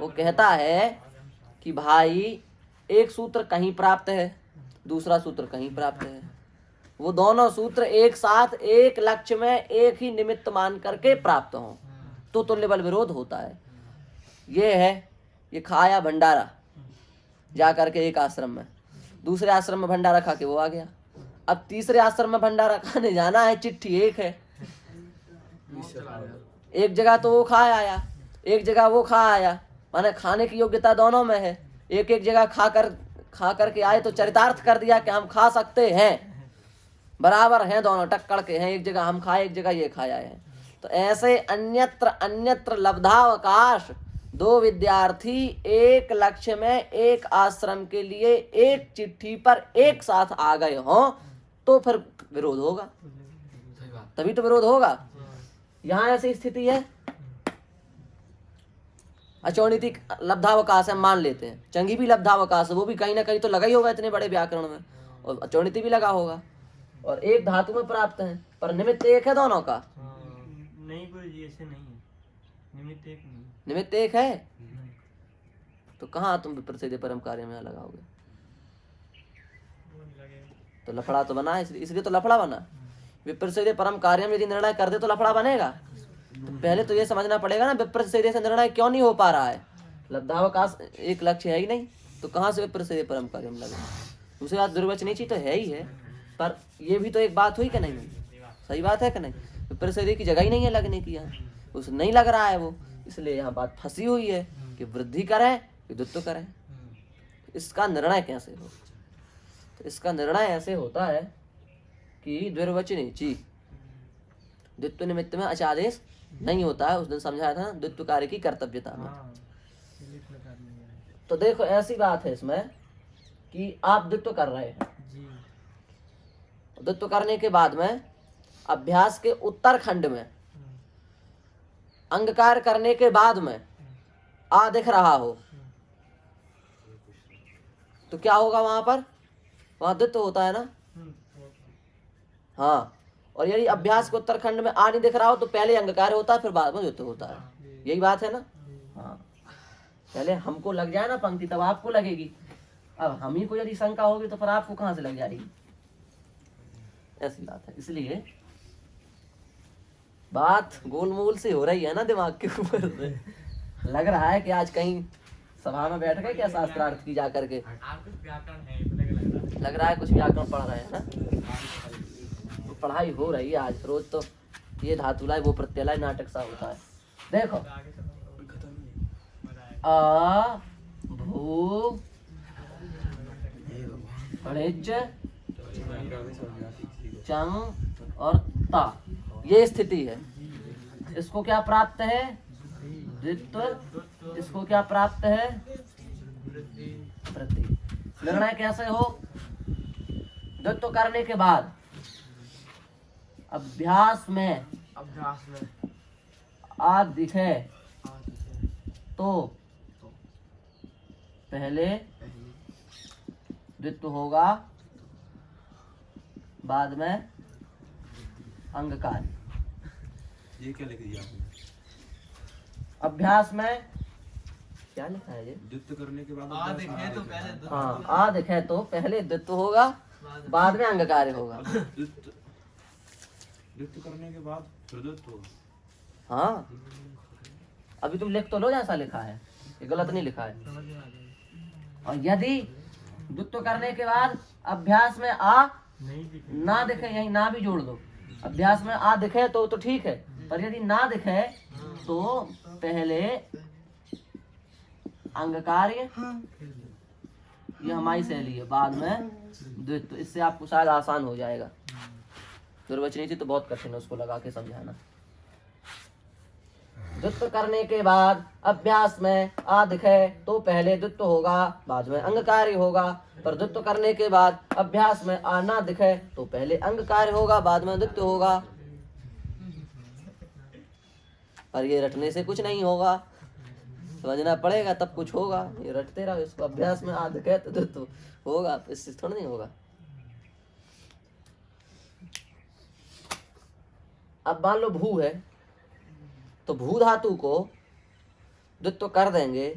वो कहता है कि भाई एक सूत्र कहीं प्राप्त है, दूसरा सूत्र कहीं प्राप्त है, वो दोनों सूत्र एक साथ एक लक्ष्य में एक ही निमित्त मान करके प्राप्त हों तो तुल्य बल विरोध होता है। ये है, ये खाया भंडारा जा करके एक आश्रम में, दूसरे आश्रम में भंडारा खा के वो आ गया। अब तीसरे आश्रम में भंडारा खाने जाना है, चिट्ठी एक है, एक जगह तो वो खा आया, एक जगह वो खा आया, माने खाने की योग्यता दोनों में है। एक जगह खा करके आए तो चरितार्थ कर दिया कि हम खा सकते हैं, बराबर हैं दोनों, टक्कर के हैं, एक जगह हम खाए एक जगह ये खाया है। तो ऐसे अन्यत्र अन्यत्र लब्धावकाश, दो विद्यार्थी एक लक्ष्य में एक आश्रम के लिए एक चिट्ठी पर एक साथ आ गए हों तो फिर विरोध होगा, सही बात। तभी तो विरोध होगा। यहाँ ऐसी स्थिति है, अचौनितिक लब्धावकाश है मान लेते हैं, चंगी भी लब्धावकाश है, वो भी कहीं ना कहीं तो लगा ही होगा इतने बड़े व्याकरण में, और अचौनिति भी लगा होगा, और एक धातु में प्राप्त है, पर निमित्त एक है दोनों का। नहीं गुरु जी ऐसे नहीं है, निमित्त एक नहीं। निमित्त एक है तो कहाँ तुम विप्रसिद्ध परम कार्य में लगाओगे? तो लफड़ा तो बना, इसलिए तो लफड़ा बना। विप्रसिद्ध परम कार्य में यदि निर्णय कर दे तो लफड़ा बनेगा। तो पहले तो ये समझना पड़ेगा ना विप्रसिद्ध से निर्णय क्यों नहीं हो पा रहा है। लब्धावकाश एक लक्ष्य है ही नहीं तो कहाँ से विप्रसिद्ध परम कार्य में लगे। दूसरी बात दुर्वचनीची तो है ही है, पर ये भी तो एक बात हुई कि नहीं, सही बात है कि नहीं। विप्रसिद्ध की जगह ही नहीं है लगने की, यहाँ उसे नहीं लग रहा है वो, इसलिए यहाँ बात फंसी हुई है कि वृद्धि करें कि द्वित्व करें। इसका निर्णय कैसे हो? तो इसका निर्णय ऐसे होता है कि द्विर्वचनीची, द्वित्व निमित्त में अचादेश नहीं होता है। उस दिन समझाया था ना द्वित्व कार्य की कर्तव्यता में। तो देखो ऐसी बात है इसमें कि आप द्वित्व कर रहे हैं, द्वित्व करने के बाद में अभ्यास के उत्तर खंड में अंगकार करने के बाद में आ दिख रहा हो तो क्या होगा वहां पर? वहां द्वित्व होता है ना। हाँ, और यदि अभ्यास के उत्तरखंड में आ नहीं दिख रहा हो तो पहले अंगकार होता है फिर बाद में द्वित्व होता है। यही बात है ना। हाँ, पहले हमको लग जाए ना पंक्ति तब आपको लगेगी। अब हम ही को यदि शंका होगी तो फिर आपको कहाँ से लग जाएगी, ऐसी बात है। इसलिए बात गोलमोल से हो रही है ना दिमाग के ऊपर से। लग रहा है कि आज कहीं सभा में बैठ गए क्या शास्त्रार्थ की जा करके, लग रहा है कुछ व्याकरण पढ़ रहे हैं ना। तो पढ़ाई हो रही है आज, रोज तो ये धातुलय वो प्रत्यलय नाटक सा होता है। देखो अ भू अणिज चंग और ता, ये स्थिति है। इसको क्या प्राप्त है? द्वित्व। इसको क्या प्राप्त है? वृद्धि। निर्णय कैसे हो? द्वित्व करने के बाद अभ्यास में आ दिखे तो पहले द्वित्व होगा बाद में अंगकार। ये क्या लिख दिया आपने? अभ्यास में क्या लिखा है ये? द्वित्व करने के बाद आ अभ्यास में दिखे तो दिखे। पहले हाँ, आ दिखे तो पहले द्वित्व होगा बाद में अंगकार्य होगा। द्वित्व करने के बाद फिर द्वित्व होगा। हाँ, अभी तुम लिख तो लो जैसा लिखा है, ये गलत नहीं लिखा है। और यदि द्वित्व करने के बाद अभ्यास में आ ना दिखे, यही ना भी जोड़ दो, अभ्यास में आ दिखे तो ठीक है, पर यदि ना दिखे तो पहले अंगकार्य, ये हमारी शैली है, बाद में द्वित्व। इससे आपको शायद आसान हो जाएगा। दुर्वचनीति तो बहुत कठिन है, उसको लगा के समझाना। द्वित्व करने के बाद अभ्यास में आ दिखे तो पहले द्वित्व होगा बाद में अंगकार्य होगा, पर द्वित्व करने के बाद अभ्यास में आ ना दिखे तो पहले अंगकार्य होगा बाद में द्वित्व होगा। पर ये रटने से कुछ नहीं होगा, समझना पड़ेगा तब कुछ होगा। ये रटते रहो इसको, अभ्यास में आ दिखे तो द्वित्व होगा, इससे थोड़ा नहीं होगा। अब मान लो भू है तो भू धातु को द्वित्व कर देंगे,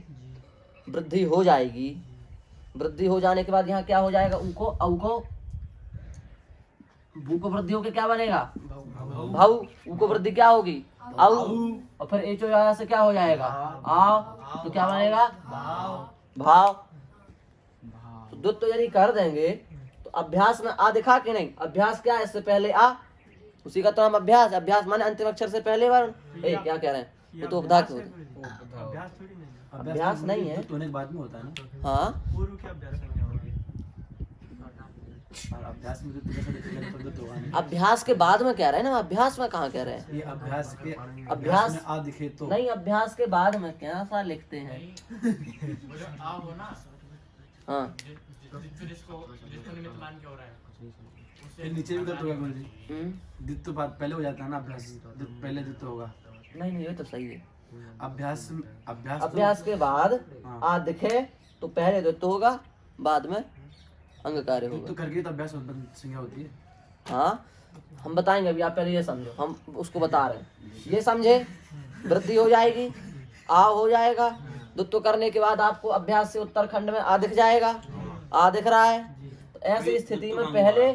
वृद्धि हो जाएगी। वृद्धि हो जाने के बाद यहाँ क्या हो जाएगा? उनको औ को, भू को वृद्धि होके क्या बनेगा? भाऊ। ऊ को वृद्धि क्या होगी? औ। और फिर एच से क्या हो जाएगा? आ, तो क्या बनेगा? भाव। तो द्वित्व यदि कर देंगे तो अभ्यास में आ दिखा के नहीं, अभ्यास क्या है? इससे पहले आ, उसी का तो हम अभ्यास, अभ्यास माने अंतिम अक्षर से पहले वर्ण। क्या कह रहे हैं? ये तो उपधा के होते, अभ्यास नहीं है तो बाद में होता है ना। हाँ, पूर्व के अभ्यास में क्या होगा? और अभ्यास में द्वित्व कैसे दिखेगा तो द्वित्व होगा नहीं। अभ्यास के बाद में कह रहे हैं ना, अभ्यास में कहाँ कह रहे हैं? ये अभ्यास के अभ्यास में आ दिखे तो नहीं, अभ्यास के बाद में क्या सा लिखते हैं? वो जो आ हो ना, हाँ जिसको निमित्त मान के हो रहा है, फिर नीचे भी द्वित्व होगा गुरु जी। हम्म, द्वित्व बाद पहले हो जाता है ना, अभ्यास पहले द्वित्व होगा। नहीं ये तो सही है। अभ्यास अभ्यास अभ्यास के बाद हाँ। आ दिखे तो पहले द्वित्व होगा, बाद में अंग कार्य द्वित्व होगा। करके तो अभ्यास संज्ञा होती है। हाँ हम बताएंगे, अभी आप पहले ये समझो, हम उसको बता रहे हैं। ये समझे, वृद्धि हो जाएगी, आ हो जाएगा, द्वित्व करने के बाद आपको अभ्यास से उत्तरखंड में आ दिख जाएगा, आ दिख रहा है। तो ऐसी स्थिति में पहले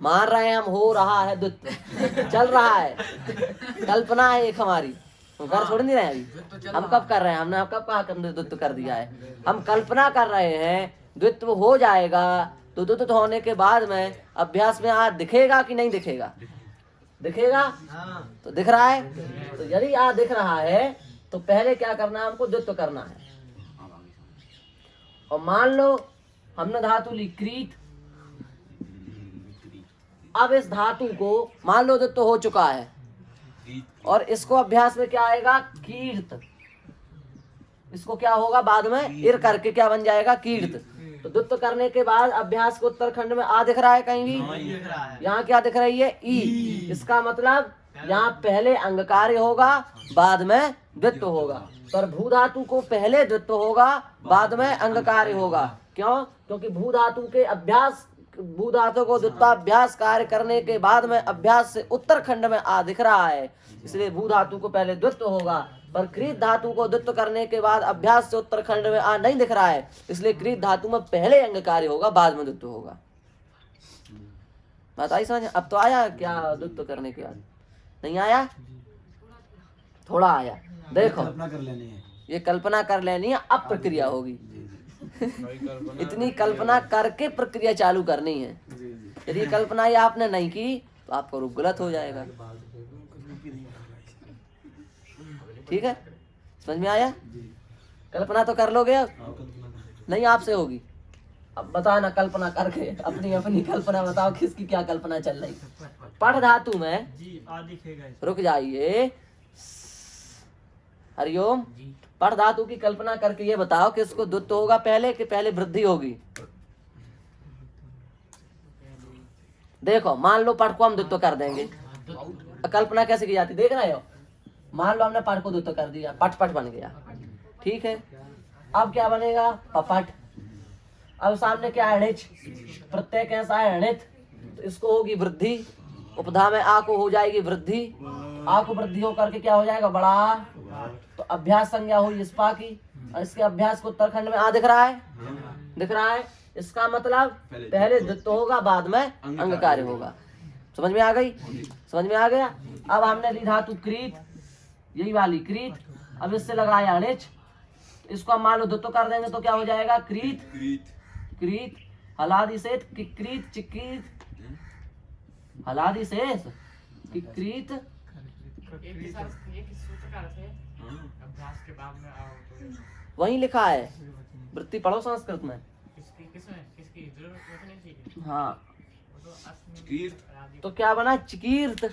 मान रहे हैं हम हो रहा है द्वित्व, चल रहा है, कल्पना है एक हमारी, हम कर छोड़ नहीं रहे हैं अभी। हम कब कर रहे हैं? हमने कब कहा द्वित्व कर दिया है? हम कल्पना कर रहे हैं द्वित्व हो जाएगा, तो द्वित्व होने के बाद में अभ्यास में आ दिखेगा कि नहीं दिखेगा? दिखेगा, तो दिख रहा है। तो यदि आ दिख रहा है तो पहले क्या करना है? हमको द्वित्व करना है। और मान लो हमने धातु ली क्रीत, अब इस धातु को मान लो द्वित्व हो चुका है, और इसको अभ्यास में क्या आएगा? कीर्त। इसको क्या होगा? बाद में इर करके क्या बन जाएगा? कीर्त। तो द्वित्व करने के बाद अभ्यास को उत्तरखंड में आ दिख रहा है कहीं भी? यहाँ क्या दिख रही है? ई। इसका मतलब यहाँ पहले अंग कार्य होगा, बाद में द्वित्व होगा। पर भू धातु को पहले द्वित्व होगा, बाद में अंग कार्य होगा। क्यों? क्योंकि भू धातु के अभ्यास, भू धातु को द्वित्वाभ्यास कार्य करने के बाद में अभ्यास से उत्तरखंड में आ दिख रहा है, इसलिए भू धातु को पहले द्वित्व होगा। पर क्रीत धातु को द्वित्व करने के बाद अभ्यास से उत्तरखंड में आ नहीं दिख रहा है, इसलिए क्रीत धातु में पहले अंग कार्य होगा, बाद में द्वित्व होगा। बात आई समझ? अब तो आया क्या द्वित्व करने के बाद? नहीं आया? थोड़ा आया। देखो कल्पना कर लेनी है, ये कल्पना कर लेनी है, अब प्रक्रिया होगी। इतनी कल्पना करके प्रक्रिया चालू करनी है। यदि कल्पना ये आपने नहीं की तो आपका रूप गलत हो जाएगा। ठीक है, समझ में आया? कल्पना तो कर लोगे, अब नहीं आपसे होगी। अब बताना कल्पना करके, अपनी अपनी कल्पना बताओ, किसकी क्या कल्पना चल रही। पठ धातु में जी आ दिखेगा इसमें। रुक जाइए, हरिओम। पठ धातु की कल्पना करके ये बताओ कि इसको द्वित्व होगा पहले कि पहले वृद्धि होगी? देखो मान लो पठ को हम द्वित्व कर देंगे, कल्पना कैसे की जाती देख रहे हो? मान लो हमने पठ को द्वित्व कर दिया, पट पट बन गया, ठीक है। अब क्या बनेगा? पपट। अब सामने क्या है? णिच। प्रत्यय कैसा है? णित। तो इसको होगी वृद्धि, उपधा में आ को हो जाएगी वृद्धि, आ को वृद्धि होकर के क्या हो जाएगा? बड़ा। तो अभ्यास संज्ञा हुई इस्पा की, और इसके अभ्यास को उत्तरखंड में आ दिख रहा है, दिख रहा है। इसका मतलब पहले द्वित्व होगा, बाद में अंग कार्य होगा। समझ में आ गई? समझ में आ गया? अब हमने ली धातु क्रीत, यही वाली क्रीत, अब इससे लगाया अणिच, इसको हम मान लो द्वित्व कर देंगे तो क्या हो जाएगा? क्रीत। क्रीत हलादि से किक्रीत चिक्रीत, हलादि से किक्रीत। अभ्यास के बाद में आओ तो वही लिखा है, वृत्ति पढ़ो संस्कृत में। किसकी जरूरत नहीं चाहिए। हाँ, वो तो असम तो क्या बना? चिकीर्त।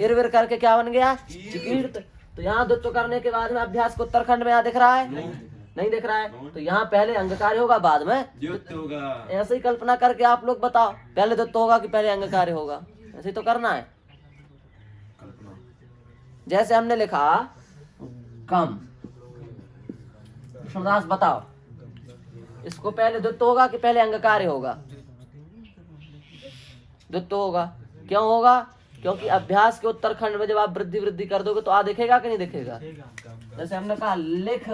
इरविर करके क्या बन गया? चिकीर्त। तो यहाँ द्वित्व करने के बाद में अभ्यास को उत्तरखंड में यहाँ दिख रहा है? नहीं दिख रहा है। तो यहाँ पहले अंग कार्य होगा, बाद में द्वित्व होगा। ऐसे ही कल्पना करके आप लोग बताओ, पहले द्वित्व होगा कि पहले अंग कार्य होगा? ऐसे ही तो करना है। जैसे हमने लिखा कम, कृष्णदास बताओ, इसको पहले द्वित्व होगा कि पहले अंग कार्य होगा? द्वित्व होगा। क्यों होगा? क्योंकि अभ्यास के उत्तरखंड में जब आप वृद्धि वृद्धि कर दोगे तो आ दिखेगा कि नहीं दिखेगा? जैसे हमने कहा लिख,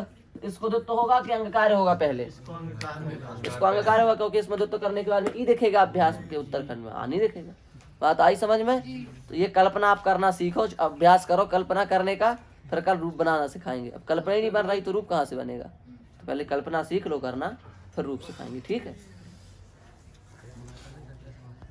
इसको द्वित्व होगा कि अंग कार्य होगा? पहले इसको अंग कार्य होगा, क्योंकि इसमें द्वित्व करने के बाद में ई दिखेगा, अभ्यास के उत्तरखंड में आ नहीं दिखेगा। बात आई समझ में? तो ये कल्पना आप करना सीखो, अभ्यास करो कल्पना करने का, फिर कल रूप बनाना सिखाएंगे। अब कल्पना ही नहीं बन रही तो रूप कहाँ से बनेगा? तो पहले कल्पना सीख लो करना, फिर रूप सिखाएंगे, ठीक है।